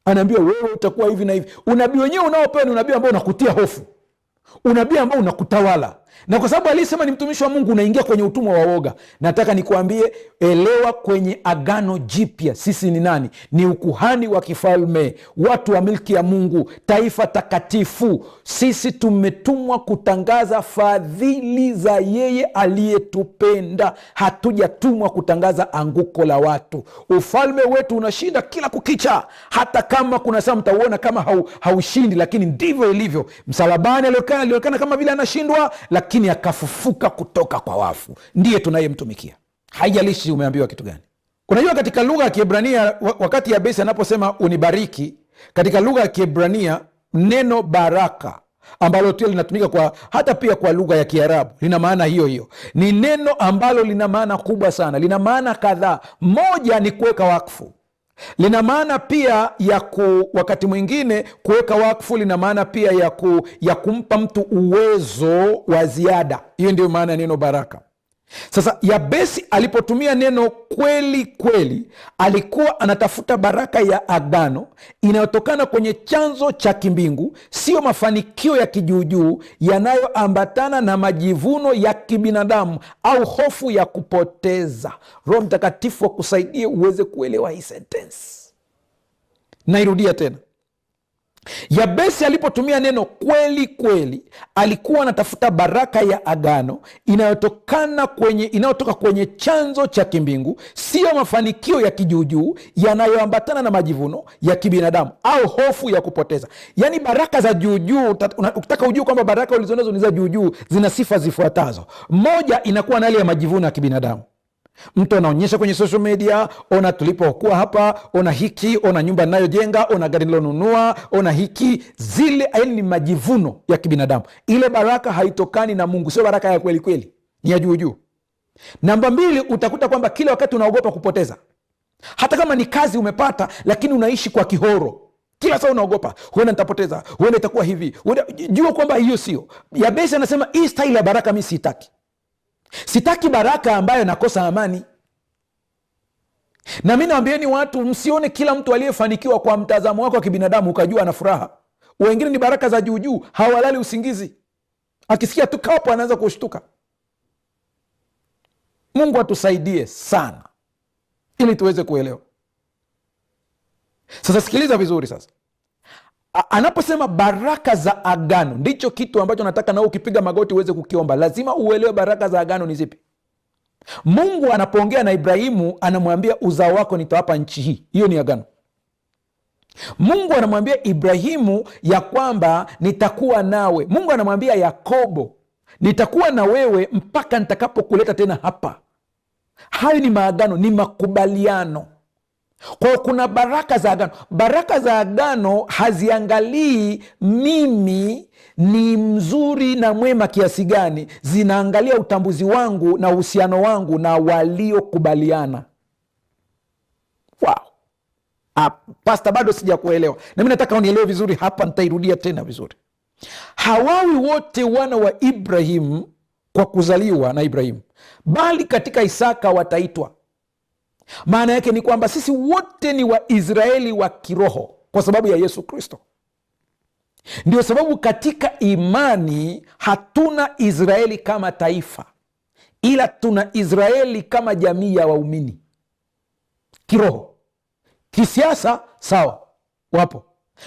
anaambiwa wewe utakuwa hivi na hivi. Unabii wenyewe unaopewa ni unabii ambao unakutia hofu, unabii ambao unakutawala, na kwa sababu alisema ni mtumishi wa Mungu unaingia kwenye utumwa wa woga. Nataka nikuambie, elewa, kwenye Agano Jipya sisi ni nani? Ni ukuhani wa kifalme, watu wa milki ya Mungu, taifa takatifu. Sisi tumetumwa kutangaza fadhili za yeye aliyetupenda. Hatujatumwa kutangaza anguko la watu. Ufalme wetu unashinda kila kukicha, hata kama kuna saa mtauona kama haushindi, lakini ndivyo ilivyo. Msalabani alionekana kama vile anashindwa, lakini akafufuka kutoka kwa wafu. Ndiye tunayemtumikia, haijalishi umeambiwa kitu gani. Unajua, katika lugha ya Kiebrania wakati Yabesi anaposema unibariki, katika lugha ya Kiebrania neno baraka ambalo pia linatumika kwa hata pia kwa lugha ya Kiarabu lina maana hiyo hiyo. Ni neno ambalo lina maana kubwa sana, lina maana kadhaa. Moja ni kuweka wakfu. Lina maana pia wakati mwingine kuweka wakfu lina maana pia ya kumpa mtu uwezo wa ziada. Hiyo ndio maana ya neno baraka. Sasa Yabesi alipotumia neno kweli kweli, alikuwa anatafuta baraka ya agano inayotokana kwenye chanzo cha kimbingu, sio mafanikio ya kijuujuu yanayoambatana na majivuno ya kibinadamu au hofu ya kupoteza. Roho Mtakatifu akusaidie uweze kuelewa hii sentensi. Nairudia tena. Yabesi alipotumia neno kweli kweli, alikuwa anatafuta baraka ya agano inayotoka kwenye chanzo cha kimbingu, sio mafanikio ya kijuujuu yanayoambatana na majivuno ya kibinadamu au hofu ya kupoteza. Yaani baraka za juujuu, ukitaka ujue kwamba baraka ulizonazo ni za juujuu, zina sifa zifuatazo. Moja, inakuwa na hali ya majivuno ya kibinadamu. Mtu anaonyesha kwenye social media, ona tulipokuwa hapa, ona hiki, ona nyumba ninayojenga, ona gari nilonunua, ona hiki. Zile ni majivuno ya kibinadamu. Ile baraka haitokani na Mungu, sio baraka ya kweli kweli, ni ya juu juu. Namba mbili, utakuta kwamba kila wakati unaogopa kupoteza. Hata kama ni kazi umepata, lakini unaishi kwa kihoro. Kila saa unaogopa, huenda nitapoteza, huenda itakuwa hivi. Jua kwamba hiyo sio. Yabesi anasema hii staili ya baraka mi sitaki. Sitaki baraka ambayo nakosa amani. Na mi nawambieni watu, msione kila mtu aliyefanikiwa kwa mtazamo wako wa kibinadamu ukajua ana furaha. Wengine ni baraka za juujuu, hawalali usingizi, akisikia tu kapo anaanza kushtuka. Mungu atusaidie sana ili tuweze kuelewa. Sasa sikiliza vizuri sasa. Anaposema baraka za agano, ndicho kitu ambacho nataka na ukipiga magoti uweze kukiomba. Lazima uelewe baraka za agano ni zipi. Mungu anapoongea na Ibrahimu anamwambia uzao wako nitawapa nchi hii. Hiyo ni agano. Mungu anamwambia Ibrahimu ya kwamba nitakuwa nawe. Mungu anamwambia Yakobo nitakuwa na wewe mpaka nitakapokuleta tena hapa. Hayo ni maagano, ni makubaliano. Kwa hiyo kuna baraka za agano. Baraka za agano haziangalii mimi ni mzuri na mwema kiasi gani, zinaangalia utambuzi wangu na uhusiano wangu na waliokubaliana. Wow. Pasta, bado sija kuelewa, na mi nataka unielewe vizuri hapa, nitairudia tena vizuri. Hawawi wote wana wa Ibrahimu kwa kuzaliwa na Ibrahimu, bali katika Isaka wataitwa. Maana yake ni kwamba sisi wote ni Waisraeli wa kiroho kwa sababu ya Yesu Kristo. Ndio sababu katika imani hatuna Israeli kama taifa, ila tuna Israeli kama jamii ya waumini kiroho. Kisiasa sawa, wapo,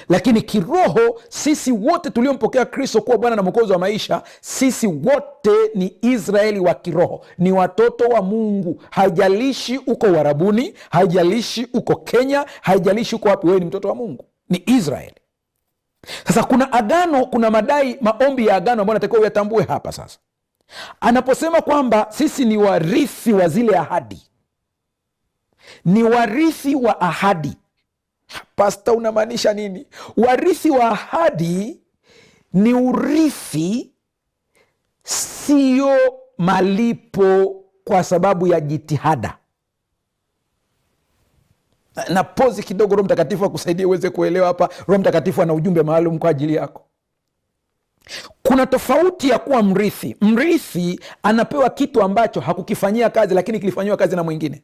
lakini kiroho sisi wote tuliompokea Kristo kuwa Bwana na Mwokozi wa maisha, sisi wote ni Israeli wa kiroho, ni watoto wa Mungu. Haijalishi uko Uarabuni, haijalishi uko Kenya, haijalishi uko wapi, wewe ni mtoto wa Mungu, ni Israeli. Sasa kuna agano, kuna madai, maombi ya agano ambayo natakiwa uyatambue hapa. Sasa anaposema kwamba sisi ni warithi wa zile ahadi, ni warithi wa ahadi, Pasta, unamaanisha nini? Warithi wa ahadi ni urithi, sio malipo kwa sababu ya jitihada. Na pozi kidogo, Roho Mtakatifu akusaidia uweze kuelewa hapa. Roho Mtakatifu ana ujumbe maalum kwa ajili yako. Kuna tofauti ya kuwa mrithi. Mrithi anapewa kitu ambacho hakukifanyia kazi, lakini kilifanyiwa kazi na mwingine.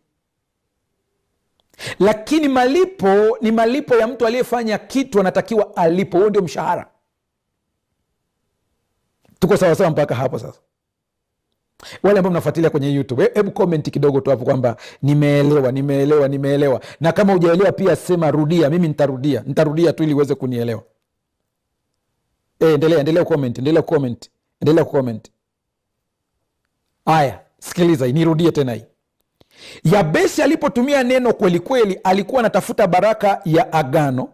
Lakini malipo ni malipo ya mtu aliyefanya kitu, anatakiwa alipo. Huo ndio mshahara. Tuko sawasawa mpaka hapo? Sasa wale ambao mnafuatilia kwenye YouTube, hebu comment kidogo tu hapo kwamba nimeelewa. Na kama hujaelewa pia sema rudia, mimi nitarudia tu ili uweze kunielewa. Endelea comment. Haya, sikiliza, nirudie tena hii. Yabesi alipotumia neno kweli kweli, alikuwa anatafuta baraka ya agano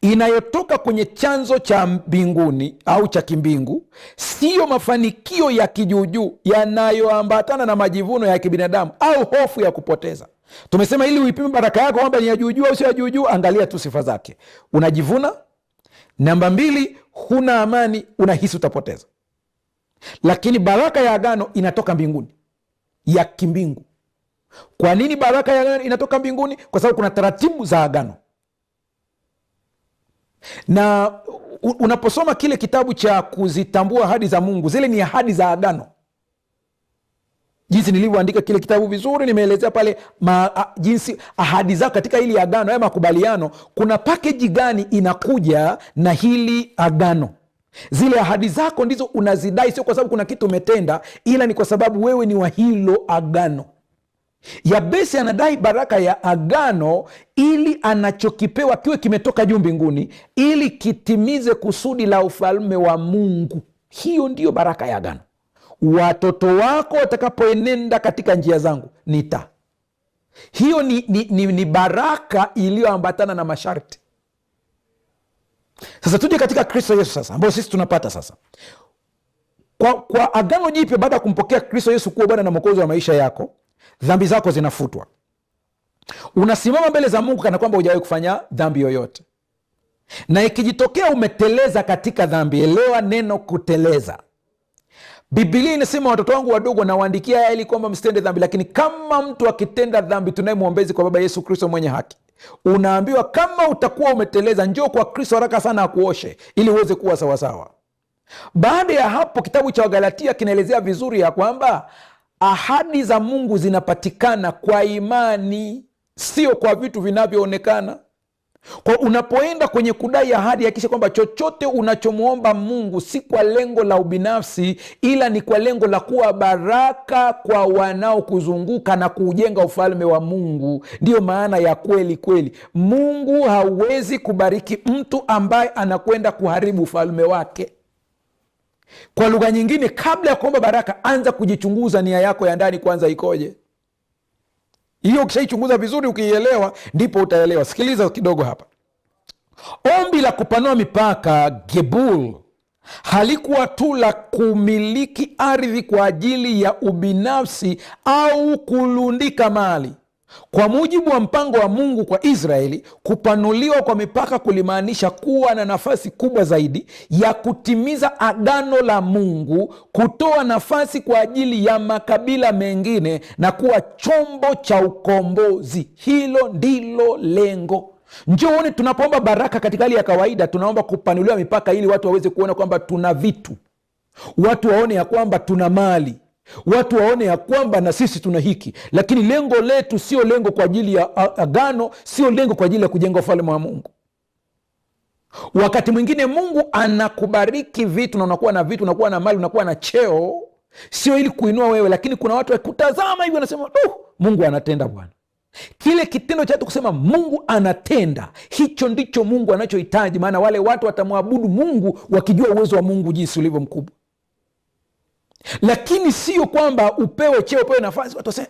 inayotoka kwenye chanzo cha mbinguni au cha kimbingu, siyo mafanikio ya kijuujuu yanayoambatana na majivuno ya kibinadamu au hofu ya kupoteza. Tumesema ili uipime baraka yako kwamba ni ya juujuu au sio ya juujuu, angalia tu sifa zake. Unajivuna. Namba mbili, huna amani, unahisi utapoteza. Lakini baraka ya agano inatoka mbinguni, ya kimbingu. Kwa nini baraka ya agano inatoka mbinguni? Kwa sababu kuna taratibu za agano. Na unaposoma kile kitabu cha kuzitambua ahadi za Mungu, zile ni ahadi za agano. jinsi nilivyoandika kile kitabu vizuri, nimeelezea pale jinsi ahadi zako katika hili agano, haya makubaliano, kuna pakeji gani inakuja na hili agano. Zile ahadi zako ndizo unazidai, sio kwa sababu kuna kitu umetenda, ila ni kwa sababu wewe ni wa hilo agano. Yabesi anadai baraka ya agano ili anachokipewa kiwe kimetoka juu mbinguni, ili kitimize kusudi la ufalme wa Mungu. Hiyo ndiyo baraka ya agano. Watoto wako watakapoenenda katika njia zangu nita. Hiyo ni baraka iliyoambatana na masharti. Sasa tuje katika Kristo Yesu sasa, ambayo sisi tunapata sasa kwa agano jipya. Baada ya kumpokea Kristo Yesu kuwa Bwana na Mwokozi wa maisha yako, dhambi zako zinafutwa. Unasimama mbele za Mungu kana kwamba hujawahi kufanya dhambi yoyote, na ikijitokea umeteleza katika dhambi, elewa neno kuteleza. Biblia inasema, watoto wangu wadogo nawaandikia haya ili kwamba msitende dhambi. Lakini kama mtu akitenda dhambi, tunaye mwombezi kwa Baba, Yesu Kristo mwenye haki. Unaambiwa kama utakuwa umeteleza, njoo kwa Kristo haraka sana akuoshe ili uweze kuwa sawasawa. Baada ya hapo, kitabu cha Wagalatia kinaelezea vizuri ya kwamba ahadi za Mungu zinapatikana kwa imani, sio kwa vitu vinavyoonekana. Kwa unapoenda kwenye kudai ahadi, hakikisha kwamba chochote unachomwomba Mungu si kwa lengo la ubinafsi, ila ni kwa lengo la kuwa baraka kwa wanaokuzunguka na kuujenga ufalme wa Mungu. Ndiyo maana ya kweli kweli. Mungu hawezi kubariki mtu ambaye anakwenda kuharibu ufalme wake. Kwa lugha nyingine, kabla ya kuomba baraka, anza kujichunguza nia yako ya ndani kwanza ikoje. Hiyo ukishaichunguza vizuri, ukiielewa, ndipo utaelewa. Sikiliza kidogo hapa. Ombi la kupanua mipaka Gebul halikuwa tu la kumiliki ardhi kwa ajili ya ubinafsi au kulundika mali. Kwa mujibu wa mpango wa Mungu kwa Israeli, kupanuliwa kwa mipaka kulimaanisha kuwa na nafasi kubwa zaidi ya kutimiza agano la Mungu, kutoa nafasi kwa ajili ya makabila mengine na kuwa chombo cha ukombozi. Hilo ndilo lengo. Njooni, tunapoomba baraka katika hali ya kawaida, tunaomba kupanuliwa mipaka ili watu waweze kuona kwamba tuna vitu, watu waone ya kwamba tuna mali, watu waone ya kwamba na sisi tuna hiki. Lakini lengo letu sio lengo kwa ajili ya agano, sio lengo kwa ajili ya kujenga ufalme wa Mungu. Wakati mwingine Mungu anakubariki vitu na unakuwa na vitu, unakuwa na mali, unakuwa na cheo, sio ili kuinua wewe, lakini kuna watu wakutazama hivi wanasema, Mungu anatenda Bwana. Kile kitendo cha kusema Mungu anatenda, hicho ndicho Mungu anachohitaji. Maana wale watu watamwabudu Mungu wakijua uwezo wa Mungu jinsi ulivyo mkubwa. Lakini sio kwamba upewe cheo, upewe nafasi, watu waseme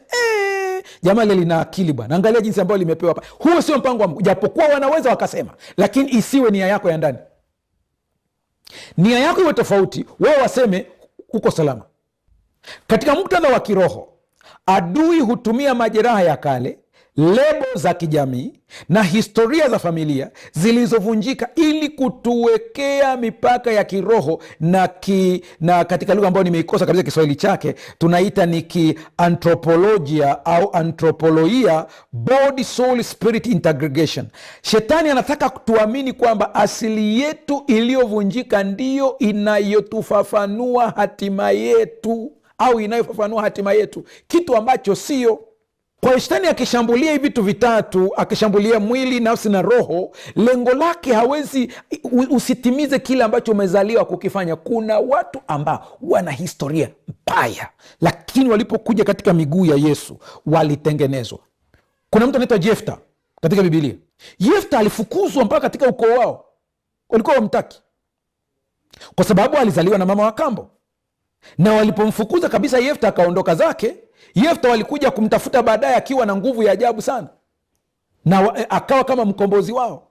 jamaa lile lina akili bwana, angalia jinsi ambayo limepewa hapa. Huo sio mpango wa Mungu, japokuwa wanaweza wakasema, lakini isiwe nia yako ya ndani. Nia yako iwe tofauti, wao waseme uko salama. Katika muktadha wa kiroho, adui hutumia majeraha ya kale, lebo za kijamii na historia za familia zilizovunjika ili kutuwekea mipaka ya kiroho na katika lugha ambayo nimeikosa kabisa Kiswahili chake, tunaita ni kiantropolojia au antropoloia, body soul spirit integration. Shetani anataka tuamini kwamba asili yetu iliyovunjika ndiyo inayotufafanua hatima yetu au inayofafanua hatima yetu, kitu ambacho sio. Kwa hiyo shetani akishambulia hivi vitu vitatu, akishambulia mwili, nafsi na roho, lengo lake hawezi usitimize kile ambacho umezaliwa kukifanya. Kuna watu ambao wana historia mbaya, lakini walipokuja katika miguu ya Yesu walitengenezwa. Kuna mtu anaitwa Jefta katika Biblia. Jefta alifukuzwa mpaka katika ukoo wao, walikuwa wamtaki kwa sababu alizaliwa na mama wa kambo, na walipomfukuza kabisa Jefta akaondoka zake. Jefta walikuja kumtafuta baadaye akiwa na nguvu ya ajabu sana, na akawa kama mkombozi wao.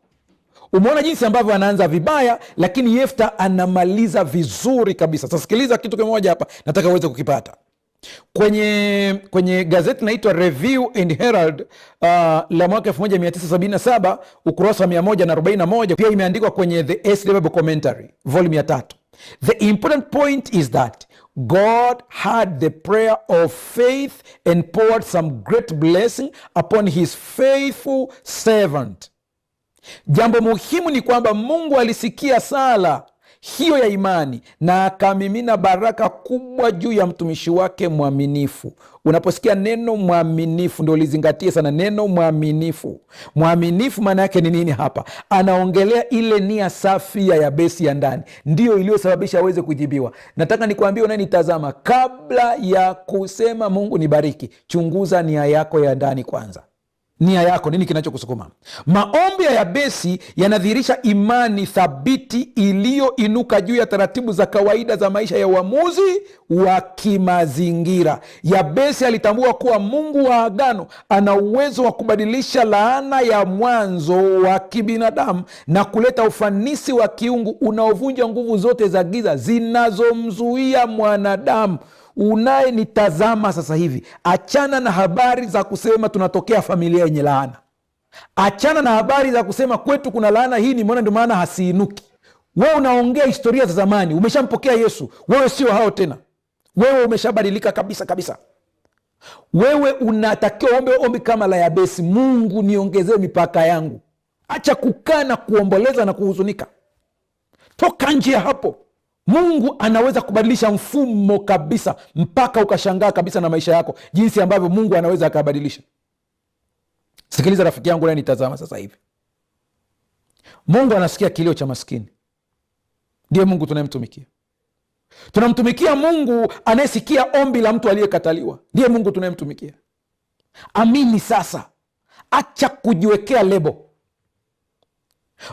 Umeona jinsi ambavyo anaanza vibaya, lakini Jefta anamaliza vizuri kabisa. Sasa sikiliza kitu kimoja hapa, nataka uweze kukipata. Kwenye gazeti naitwa Review and Herald la mwaka 1977 ukurasa wa 141, pia imeandikwa kwenye The SDA Bible Commentary volume ya 3. The important point is that God had the prayer of faith and poured some great blessing upon his faithful servant. Jambo muhimu ni kwamba Mungu alisikia sala hiyo ya imani, na akamimina baraka kubwa juu ya mtumishi wake mwaminifu. Unaposikia neno mwaminifu, ndio lizingatie sana neno mwaminifu. Mwaminifu maana yake ni nini hapa? Anaongelea ile nia safi ya Yabesi ya ndani, ndiyo iliyosababisha aweze kujibiwa. Nataka nikuambie unanitazama, kabla ya kusema Mungu nibariki, chunguza nia yako ya ndani kwanza. Nia yako, nini kinachokusukuma? Maombi ya Yabesi yanadhihirisha imani thabiti iliyoinuka juu ya taratibu za kawaida za maisha ya uamuzi wa kimazingira. Yabesi alitambua kuwa Mungu wa agano ana uwezo wa kubadilisha laana ya mwanzo wa kibinadamu na kuleta ufanisi wa kiungu unaovunja nguvu zote za giza zinazomzuia mwanadamu. Unayenitazama sasa hivi, achana na habari za kusema tunatokea familia yenye laana. Achana na habari za kusema kwetu kuna laana, hii nimeona ndio maana hasiinuki. Wewe unaongea historia za zamani. Umeshampokea Yesu, wewe sio hao tena. Wewe umeshabadilika kabisa kabisa. Wewe unatakiwa ombi kama la Yabesi, Mungu niongezee mipaka yangu. Acha kukaa na kuomboleza na kuhuzunika, toka nje ya hapo. Mungu anaweza kubadilisha mfumo kabisa, mpaka ukashangaa kabisa na maisha yako, jinsi ambavyo Mungu anaweza akabadilisha. Sikiliza rafiki yangu naye nitazama sasa hivi, Mungu anasikia kilio cha maskini. Ndiye Mungu tunayemtumikia. Tunamtumikia Mungu anayesikia ombi la mtu aliyekataliwa. Ndiye Mungu tunayemtumikia. Amini sasa, acha kujiwekea lebo.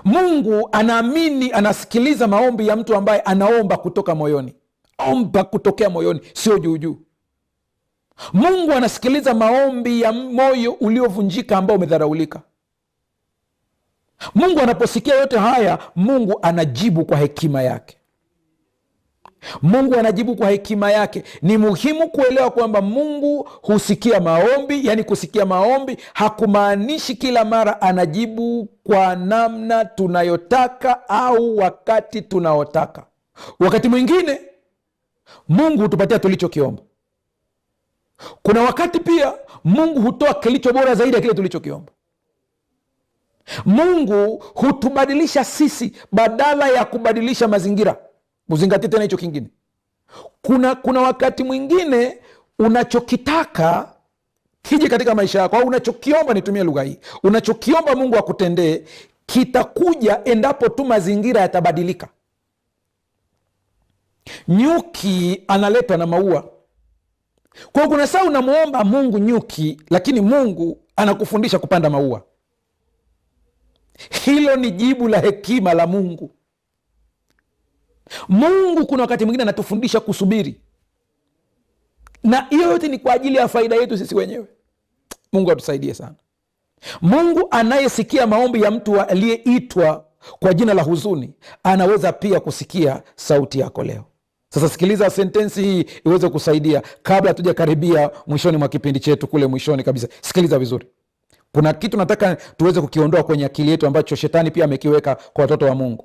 Mungu anaamini, anasikiliza maombi ya mtu ambaye anaomba kutoka moyoni. Omba kutokea moyoni, sio juujuu. Mungu anasikiliza maombi ya moyo uliovunjika ambao umedharaulika. Mungu anaposikia yote haya, Mungu anajibu kwa hekima yake. Mungu anajibu kwa hekima yake. Ni muhimu kuelewa kwamba Mungu husikia maombi. Yani kusikia maombi hakumaanishi kila mara anajibu kwa namna tunayotaka au wakati tunaotaka. Wakati mwingine Mungu hutupatia tulichokiomba. Kuna wakati pia Mungu hutoa kilicho bora zaidi ya kile tulichokiomba. Mungu hutubadilisha sisi badala ya kubadilisha mazingira. Uzingatie tena hicho kingine. Kuna wakati mwingine unachokitaka kije katika maisha yako, au unachokiomba, nitumie lugha hii, unachokiomba Mungu akutendee kitakuja endapo tu mazingira yatabadilika. Nyuki analetwa na maua. Kwa hiyo kuna saa unamuomba Mungu nyuki, lakini Mungu anakufundisha kupanda maua. Hilo ni jibu la hekima la Mungu. Mungu kuna wakati mwingine anatufundisha kusubiri, na hiyo yote ni kwa ajili ya faida yetu sisi wenyewe. Mungu atusaidie sana. Mungu anayesikia maombi ya mtu aliyeitwa kwa jina la huzuni anaweza pia kusikia sauti yako leo. Sasa sikiliza sentensi hii iweze kusaidia kabla hatuja karibia mwishoni mwa kipindi chetu, kule mwishoni kabisa. Sikiliza vizuri. Kuna kitu nataka tuweze kukiondoa kwenye akili yetu ambacho shetani pia amekiweka kwa watoto wa Mungu.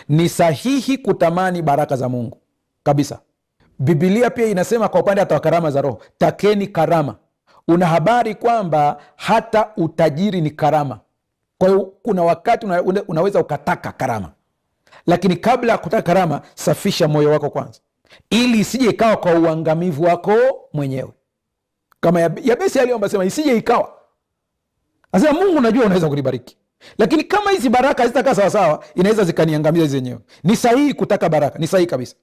Ni sahihi kutamani baraka za Mungu kabisa. Biblia pia inasema kwa upande hata wa karama za Roho, takeni karama. Una habari kwamba hata utajiri ni karama. Kwa hiyo kuna wakati unaweza ukataka karama, lakini kabla ya kutaka karama, safisha moyo wako kwanza, ili isije ikawa kwa uangamivu wako mwenyewe. Kama Yabesi aliomba, sema isije ikawa. Asema Mungu, najua unaweza kunibariki, lakini kama hizi baraka hazitakaa sawasawa, inaweza zikaniangamiza zenyewe. Ni sahihi kutaka baraka, ni sahihi kabisa.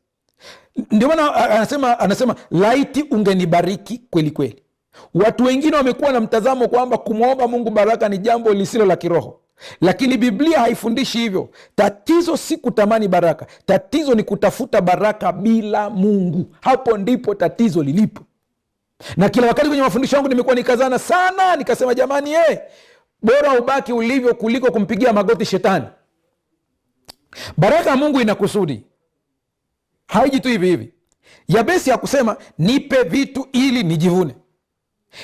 Ndio maana anasema laiti ungenibariki kweli kweli. Watu wengine wamekuwa na mtazamo kwamba kumwomba Mungu baraka ni jambo lisilo la kiroho, lakini Biblia haifundishi hivyo. Tatizo si kutamani baraka, tatizo ni kutafuta baraka bila Mungu. Hapo ndipo tatizo lilipo. Na kila wakati kwenye mafundisho yangu nimekuwa nikazana sana, nikasema jamani, bora ubaki ulivyo kuliko kumpigia magoti shetani. Baraka ya Mungu ina kusudi, haiji tu hivi hivi. Yabesi hakusema nipe vitu ili nijivune.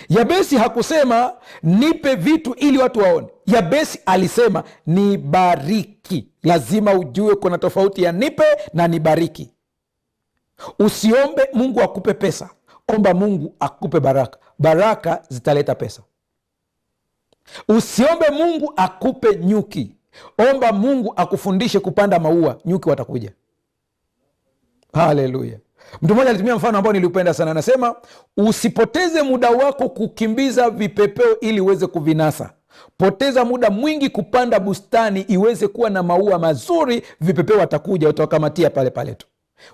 Yabesi hakusema nipe vitu ili watu waone. Yabesi alisema nibariki. Lazima ujue kuna tofauti ya nipe na nibariki. Usiombe Mungu akupe pesa, omba Mungu akupe baraka. Baraka zitaleta pesa. Usiombe Mungu akupe nyuki, omba Mungu akufundishe kupanda maua, nyuki watakuja. Haleluya. Mtu mmoja alitumia mfano ambao niliupenda sana, anasema usipoteze muda wako kukimbiza vipepeo ili uweze kuvinasa. Poteza muda mwingi kupanda bustani iweze kuwa na maua mazuri, vipepeo watakuja, utawakamatia pale pale tu.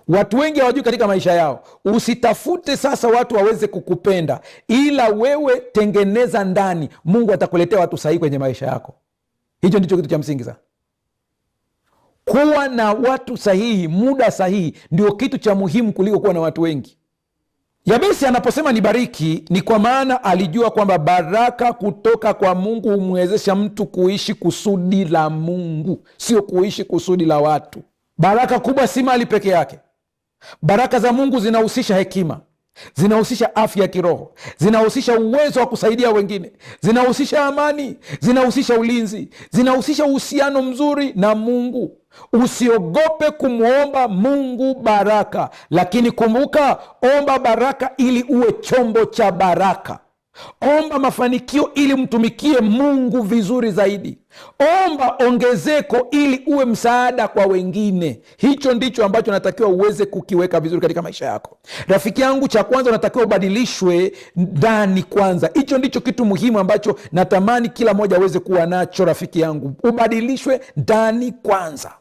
Watu wengi hawajui katika maisha yao. Usitafute sasa watu waweze kukupenda, ila wewe tengeneza ndani, Mungu atakuletea watu sahihi kwenye maisha yako. Hicho ndicho kitu cha msingi sana. Kuwa na watu sahihi, muda sahihi, ndio kitu cha muhimu kuliko kuwa na watu wengi. Yabesi anaposema nibariki, ni kwa maana alijua kwamba baraka kutoka kwa Mungu humwezesha mtu kuishi kusudi la Mungu, sio kuishi kusudi la watu. Baraka kubwa si mali peke yake. Baraka za Mungu zinahusisha hekima, zinahusisha afya ya kiroho, zinahusisha uwezo wa kusaidia wengine, zinahusisha amani, zinahusisha ulinzi, zinahusisha uhusiano mzuri na Mungu. Usiogope kumwomba Mungu baraka, lakini kumbuka, omba baraka ili uwe chombo cha baraka. Omba mafanikio ili mtumikie Mungu vizuri zaidi. Omba ongezeko ili uwe msaada kwa wengine. Hicho ndicho ambacho natakiwa uweze kukiweka vizuri katika maisha yako. Rafiki yangu, cha kwanza unatakiwa ubadilishwe ndani kwanza. Hicho ndicho kitu muhimu ambacho natamani kila mmoja aweze kuwa nacho. Rafiki yangu, ubadilishwe ndani kwanza.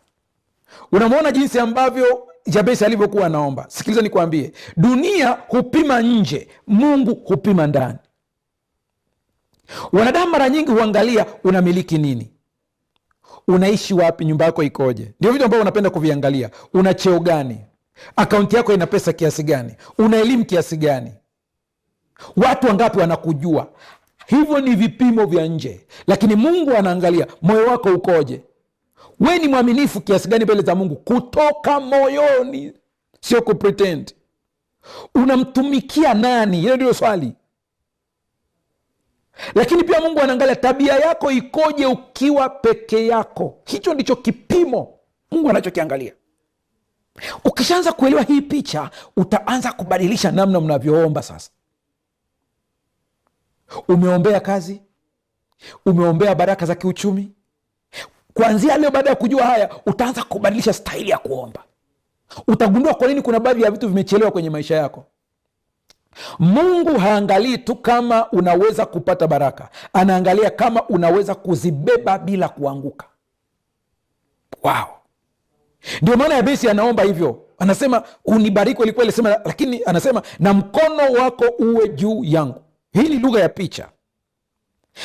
Unamwona jinsi ambavyo Jabesi alivyokuwa anaomba. Sikiliza nikwambie, dunia hupima nje, Mungu hupima ndani. Wanadamu mara nyingi huangalia unamiliki nini, unaishi wapi, nyumba yako ikoje. Ndio vitu ambavyo unapenda kuviangalia. Una cheo gani, akaunti yako ina pesa kiasi gani, una elimu kiasi gani, watu wangapi wanakujua. Hivyo ni vipimo vya nje, lakini Mungu anaangalia moyo wako ukoje. We ni mwaminifu kiasi gani mbele za Mungu kutoka moyoni, sio kupretend. Unamtumikia nani? Hilo ndio swali. Lakini pia Mungu anaangalia tabia yako ikoje ukiwa peke yako. Hicho ndicho kipimo Mungu anachokiangalia. Ukishaanza kuelewa hii picha, utaanza kubadilisha namna mnavyoomba. Sasa umeombea kazi, umeombea baraka za kiuchumi. Kuanzia leo, baada ya kujua haya, utaanza kubadilisha staili ya kuomba. Utagundua kwa nini kuna baadhi ya vitu vimechelewa kwenye maisha yako. Mungu haangalii tu kama unaweza kupata baraka, anaangalia kama unaweza kuzibeba bila kuanguka. Wow. Ndio maana Yabesi anaomba hivyo, anasema unibariki kwelikweli, lakini anasema na mkono wako uwe juu yangu. Hii ni lugha ya picha.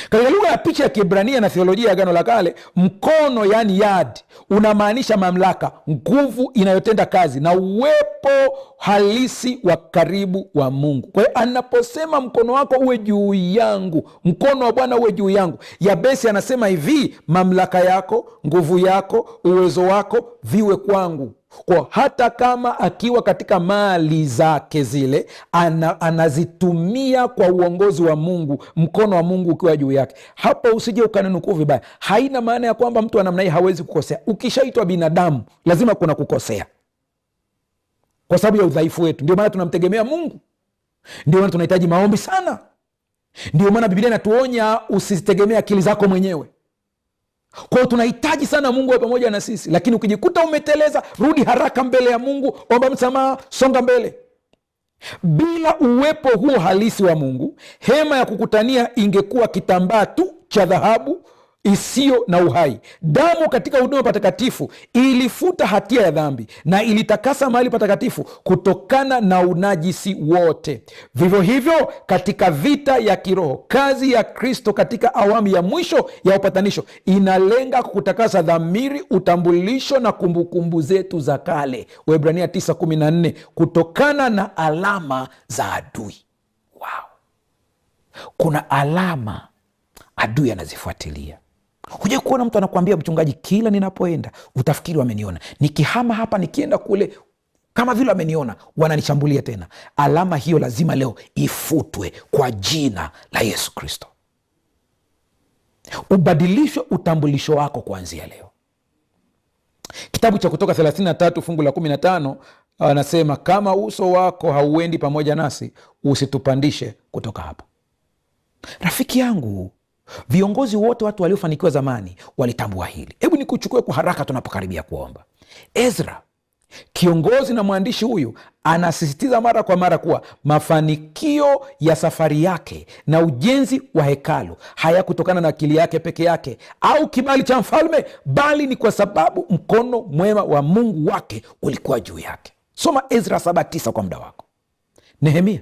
Katika lugha ya picha ya Kiebrania na theolojia ya Agano la Kale, mkono yani yad unamaanisha mamlaka, nguvu inayotenda kazi na uwepo halisi wa karibu wa Mungu. Kwa hiyo anaposema mkono wako uwe juu yangu, mkono wa Bwana uwe juu yangu, Yabesi anasema hivi, mamlaka yako, nguvu yako, uwezo wako viwe kwangu. Kwa hata kama akiwa katika mali zake zile, anazitumia kwa uongozi wa Mungu, mkono wa Mungu ukiwa juu yake. Hapa usije ukanenukuu vibaya. Haina maana ya kwamba mtu wa namna hii hawezi kukosea. Ukishaitwa binadamu, lazima kuna kukosea, kwa sababu ya udhaifu wetu. Ndio maana tunamtegemea Mungu, ndio maana tunahitaji maombi sana. Ndio maana Biblia inatuonya usitegemee akili zako mwenyewe. Kwa hiyo tunahitaji sana Mungu awe pamoja na sisi. Lakini ukijikuta umeteleza, rudi haraka mbele ya Mungu, omba msamaha, songa mbele. Bila uwepo huo halisi wa Mungu, hema ya kukutania ingekuwa kitambaa tu cha dhahabu isiyo na uhai. Damu katika huduma patakatifu ilifuta hatia ya dhambi na ilitakasa mahali patakatifu kutokana na unajisi wote. Vivyo hivyo katika vita ya kiroho, kazi ya Kristo katika awamu ya mwisho ya upatanisho inalenga kutakasa dhamiri, utambulisho na kumbukumbu zetu za kale, Waebrania 9:14, kutokana na alama za adui. Wow. Kuna alama adui anazifuatilia. Huja kuona mtu anakuambia, mchungaji, kila ninapoenda utafikiri wameniona, nikihama hapa nikienda kule kama vile wameniona, wananishambulia tena. Alama hiyo lazima leo ifutwe kwa jina la Yesu Kristo. Ubadilishwe utambulisho wako kuanzia leo. Kitabu cha Kutoka 33 fungu la 15 anasema, kama uso wako hauendi pamoja nasi, usitupandishe kutoka hapa. Rafiki yangu, viongozi wote, watu waliofanikiwa zamani walitambua hili. Hebu nikuchukue kwa haraka tunapokaribia kuomba. Ezra Kiongozi na mwandishi huyu anasisitiza mara kwa mara kuwa mafanikio ya safari yake na ujenzi wa hekalu hayakutokana na akili yake peke yake au kibali cha mfalme, bali ni kwa sababu mkono mwema wa Mungu wake ulikuwa juu yake. Soma Ezra 7:9 kwa muda wako. Nehemia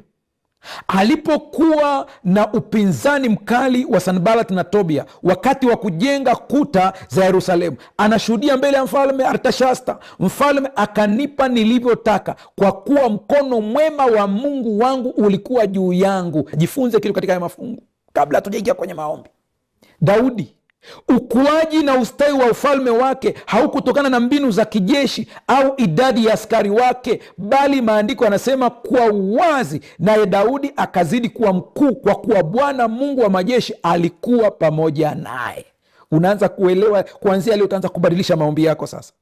alipokuwa na upinzani mkali wa Sanbalat na Tobia wakati wa kujenga kuta za Yerusalemu, anashuhudia mbele ya mfalme Artashasta, mfalme akanipa nilivyotaka, kwa kuwa mkono mwema wa Mungu wangu ulikuwa juu yangu. Jifunze kitu katika haya mafungu kabla hatujaingia kwenye maombi. Daudi, ukuaji na ustawi wa ufalme wake haukutokana na mbinu za kijeshi au idadi ya askari wake, bali maandiko yanasema kwa uwazi, naye Daudi akazidi kuwa mkuu kwa kuwa Bwana Mungu wa majeshi alikuwa pamoja naye. Unaanza kuelewa kuanzia leo, utaanza kubadilisha maombi yako sasa.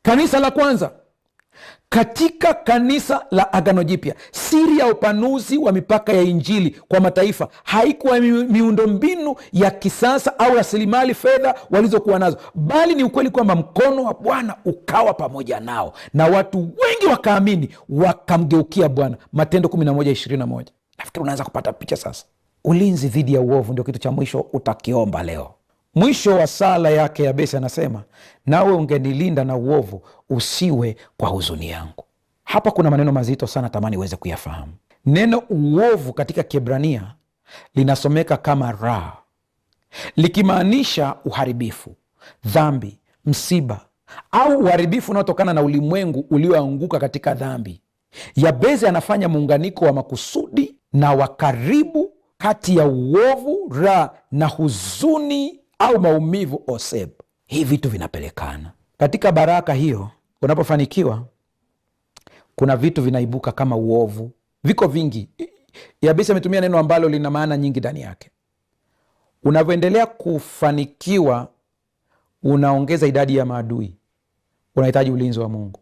Kanisa la kwanza katika kanisa la Agano Jipya, siri ya upanuzi wa mipaka ya Injili kwa mataifa haikuwa miundombinu ya kisasa au rasilimali fedha walizokuwa nazo, bali ni ukweli kwamba mkono wa Bwana ukawa pamoja nao, na watu wengi wakaamini, wakamgeukia Bwana. Matendo 11:21. Nafikiri unaanza kupata picha sasa. Ulinzi dhidi ya uovu ndio kitu cha mwisho utakiomba leo. Mwisho wa sala yake Yabesi anasema, nawe ungenilinda na uovu, usiwe kwa huzuni yangu. Hapa kuna maneno mazito sana, tamani uweze kuyafahamu. Neno uovu katika Kiebrania linasomeka kama ra, likimaanisha uharibifu, dhambi, msiba au uharibifu unaotokana na ulimwengu ulioanguka katika dhambi. Yabesi anafanya muunganiko wa makusudi na wa karibu kati ya uovu ra na huzuni au maumivu oseb. Hii vitu vinapelekana katika baraka hiyo. Unapofanikiwa, kuna vitu vinaibuka kama uovu, viko vingi. Yabesi ametumia neno ambalo lina maana nyingi ndani yake. Unavyoendelea kufanikiwa, unaongeza idadi ya maadui, unahitaji ulinzi wa Mungu.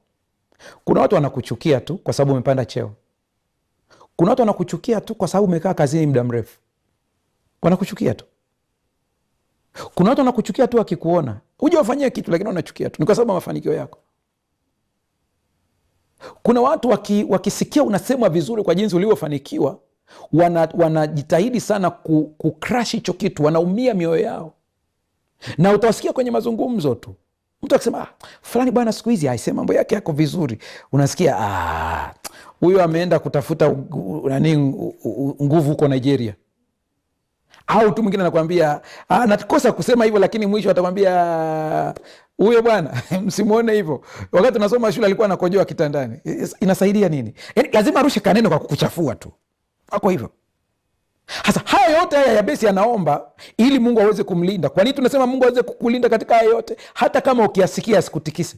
Kuna watu wanakuchukia tu kwa sababu umepanda cheo. Kuna watu wanakuchukia tu kwa sababu umekaa kazini muda mrefu, wanakuchukia tu. Kuna watu wanakuchukia tu akikuona uje wafanyia kitu, lakini wanachukia tu, ni kwa sababu ya mafanikio yako. Kuna watu wakisikia unasemwa vizuri kwa jinsi ulivyofanikiwa, wanajitahidi sana kucrash hicho kitu, wanaumia mioyo yao, na utawasikia kwenye mazungumzo tu. Mtu akisema fulani bwana siku hizi aisema mambo yake yako vizuri, unasikia huyo ameenda kutafuta nguvu huko Nigeria. Au tu mwingine anakuambia nakosa kusema hivyo, lakini mwisho atakwambia huyo bwana msimuone hivyo, wakati unasoma shule alikuwa anakojoa kitandani. Inasaidia nini? Yani lazima arushe kaneno kwa kukuchafua tu, wako hivyo. Hasa haya yote haya Yabesi anaomba ili Mungu aweze kumlinda. Kwa nini tunasema Mungu aweze kukulinda katika haya yote? Hata kama ukiasikia asikutikise,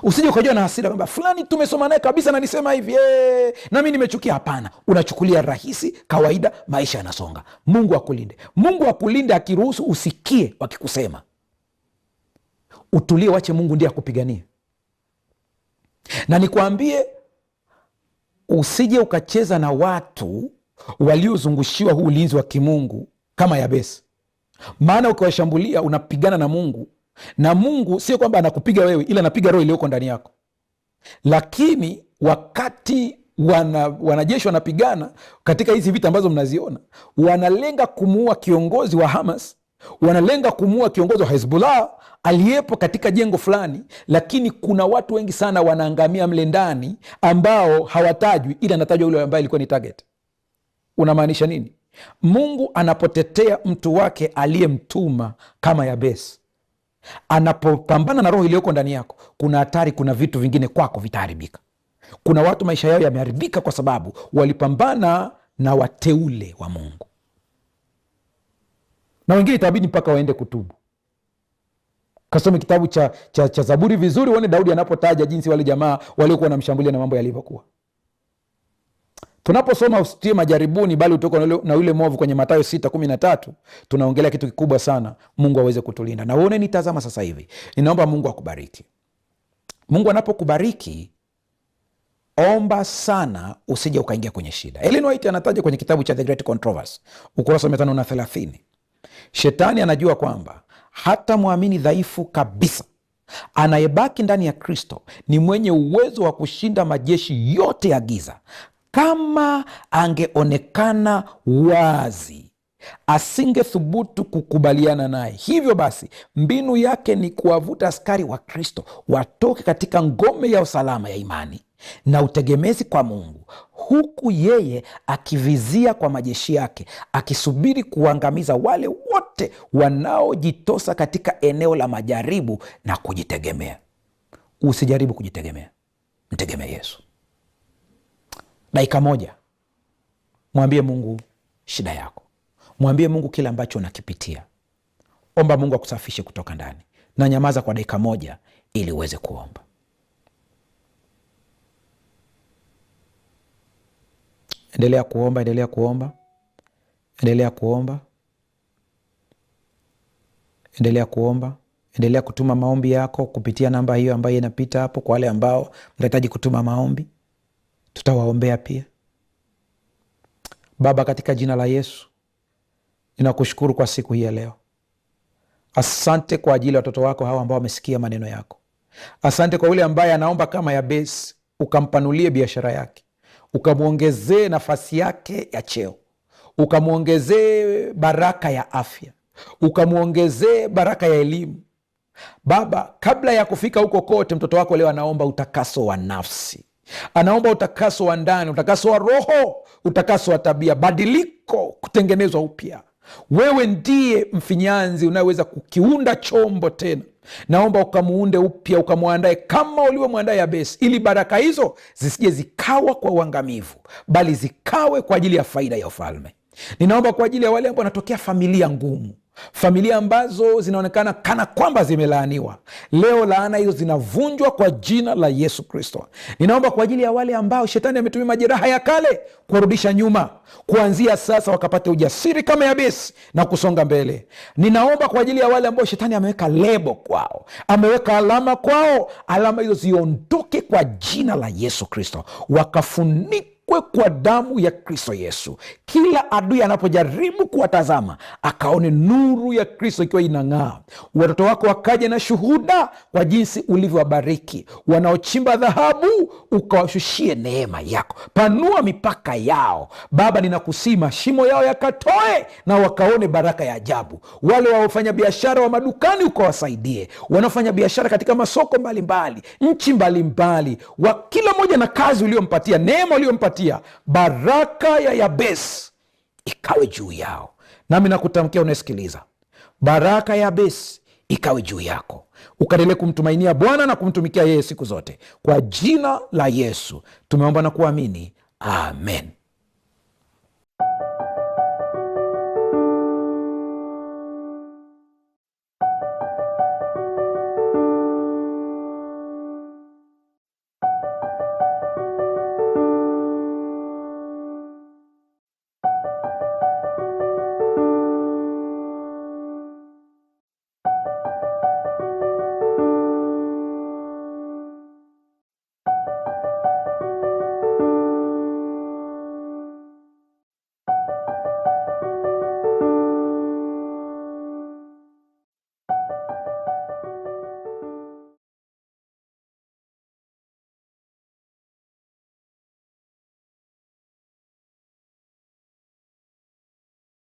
usije ukajua na hasira kwamba fulani tumesoma naye kabisa na nisema hivi na mimi nimechukia. Hapana, unachukulia rahisi, kawaida, maisha yanasonga. Mungu akulinde. Mungu akulinde akiruhusu usikie wakikusema, utulie, wache Mungu ndiye akupiganie. Na nikwambie, usije ukacheza na watu waliozungushiwa huu ulinzi wa kimungu kama Yabesi. Maana ukiwashambulia unapigana na Mungu, na Mungu sio kwamba anakupiga wewe, ila anapiga roho iliyoko ndani yako. Lakini wakati wanajeshi wanapigana katika hizi vita ambazo mnaziona, wanalenga kumuua kiongozi wa Hamas, wanalenga kumuua kiongozi wa Hezbollah aliyepo katika jengo fulani, lakini kuna watu wengi sana wanaangamia mle ndani ambao hawatajwi, ila anatajwa yule ambaye alikuwa ni target. Unamaanisha nini? Mungu anapotetea mtu wake aliyemtuma kama Yabesi, anapopambana na roho iliyoko ndani yako, kuna hatari, kuna vitu vingine kwako vitaharibika. Kuna watu maisha yao yameharibika kwa sababu walipambana na wateule wa Mungu, na wengine itabidi mpaka waende kutubu. Kasome kitabu cha Zaburi vizuri, uone Daudi anapotaja jinsi wale jamaa waliokuwa wanamshambulia na mambo yalivyokuwa. Tunaposoma usitie majaribuni bali utoke na yule mwovu kwenye Mathayo 6:13, tunaongelea kitu kikubwa sana. Mungu aweze kutulinda. Na uone nitazama sasa hivi, ninaomba Mungu akubariki. Mungu anapokubariki, omba sana usije ukaingia kwenye shida. Ellen White anataja kwenye kitabu cha The Great Controversy ukurasa 530, shetani anajua kwamba hata mwamini dhaifu kabisa Anayebaki ndani ya Kristo ni mwenye uwezo wa kushinda majeshi yote ya giza. Kama angeonekana wazi, asingethubutu kukubaliana naye. Hivyo basi, mbinu yake ni kuwavuta askari wa Kristo watoke katika ngome ya usalama ya imani na utegemezi kwa Mungu, huku yeye akivizia kwa majeshi yake, akisubiri kuangamiza wale wote wanaojitosa katika eneo la majaribu na kujitegemea. Usijaribu kujitegemea, mtegemee Yesu. Dakika moja, mwambie Mungu shida yako, mwambie Mungu kile ambacho unakipitia. Omba Mungu akusafishe kutoka ndani, na nyamaza kwa dakika moja ili uweze kuomba. Endelea kuomba, endelea kuomba, endelea kuomba, endelea kuomba, endelea kutuma maombi yako kupitia namba hiyo ambayo inapita hapo. Kwa wale ambao mnahitaji kutuma maombi, tutawaombea pia. Baba, katika jina la Yesu, ninakushukuru kwa siku hii ya leo. Asante kwa ajili ya watoto wako hawa ambao wamesikia maneno yako. Asante kwa yule ambaye anaomba kama Yabesi, ukampanulie biashara yake, ukamwongezee nafasi yake ya cheo, ukamwongezee baraka ya afya, ukamwongezee baraka ya elimu. Baba, kabla ya kufika huko kote, mtoto wako leo anaomba utakaso wa nafsi, anaomba utakaso wa ndani, utakaso wa roho, utakaso wa tabia, badiliko, kutengenezwa upya. Wewe ndiye mfinyanzi unayeweza kukiunda chombo tena. Naomba ukamuunde upya, ukamwandae kama ulivyomwandaa Yabesi, ili baraka hizo zisije zikawa kwa uangamivu, bali zikawe kwa ajili ya faida ya ufalme. Ninaomba kwa ajili ya wale ambao wanatokea familia ngumu, familia ambazo zinaonekana kana kwamba zimelaaniwa. Leo laana hizo zinavunjwa kwa jina la Yesu Kristo. Ninaomba kwa ajili ya wale ambao shetani ametumia majeraha ya kale kuwarudisha nyuma, kuanzia sasa wakapate ujasiri kama Yabesi na kusonga mbele. Ninaomba kwa ajili ya wale ambao shetani ameweka lebo kwao, ameweka alama kwao, alama hizo ziondoke kwa jina la Yesu Kristo, wakafunika kwa damu ya Kristo Yesu. Kila adui anapojaribu kuwatazama, akaone nuru ya Kristo ikiwa inang'aa. Watoto wako wakaja na shuhuda kwa jinsi ulivyowabariki. Wanaochimba dhahabu, ukawashushie neema yako. Panua mipaka yao Baba, ninakusii mashimo yao yakatoe na wakaone baraka ya ajabu. Wale wanaofanya biashara wa madukani, ukawasaidie. Wanaofanya biashara katika masoko mbalimbali, nchi mbalimbali, wa kila moja na kazi uliompatia, neema uliompatia, baraka ya Yabesi ikawe juu yao. Nami nakutamkia unasikiliza, baraka ya Yabesi ikawe juu yako. Ukaendelee kumtumainia Bwana na kumtumikia yeye siku zote. Kwa jina la Yesu tumeomba na kuamini, amen.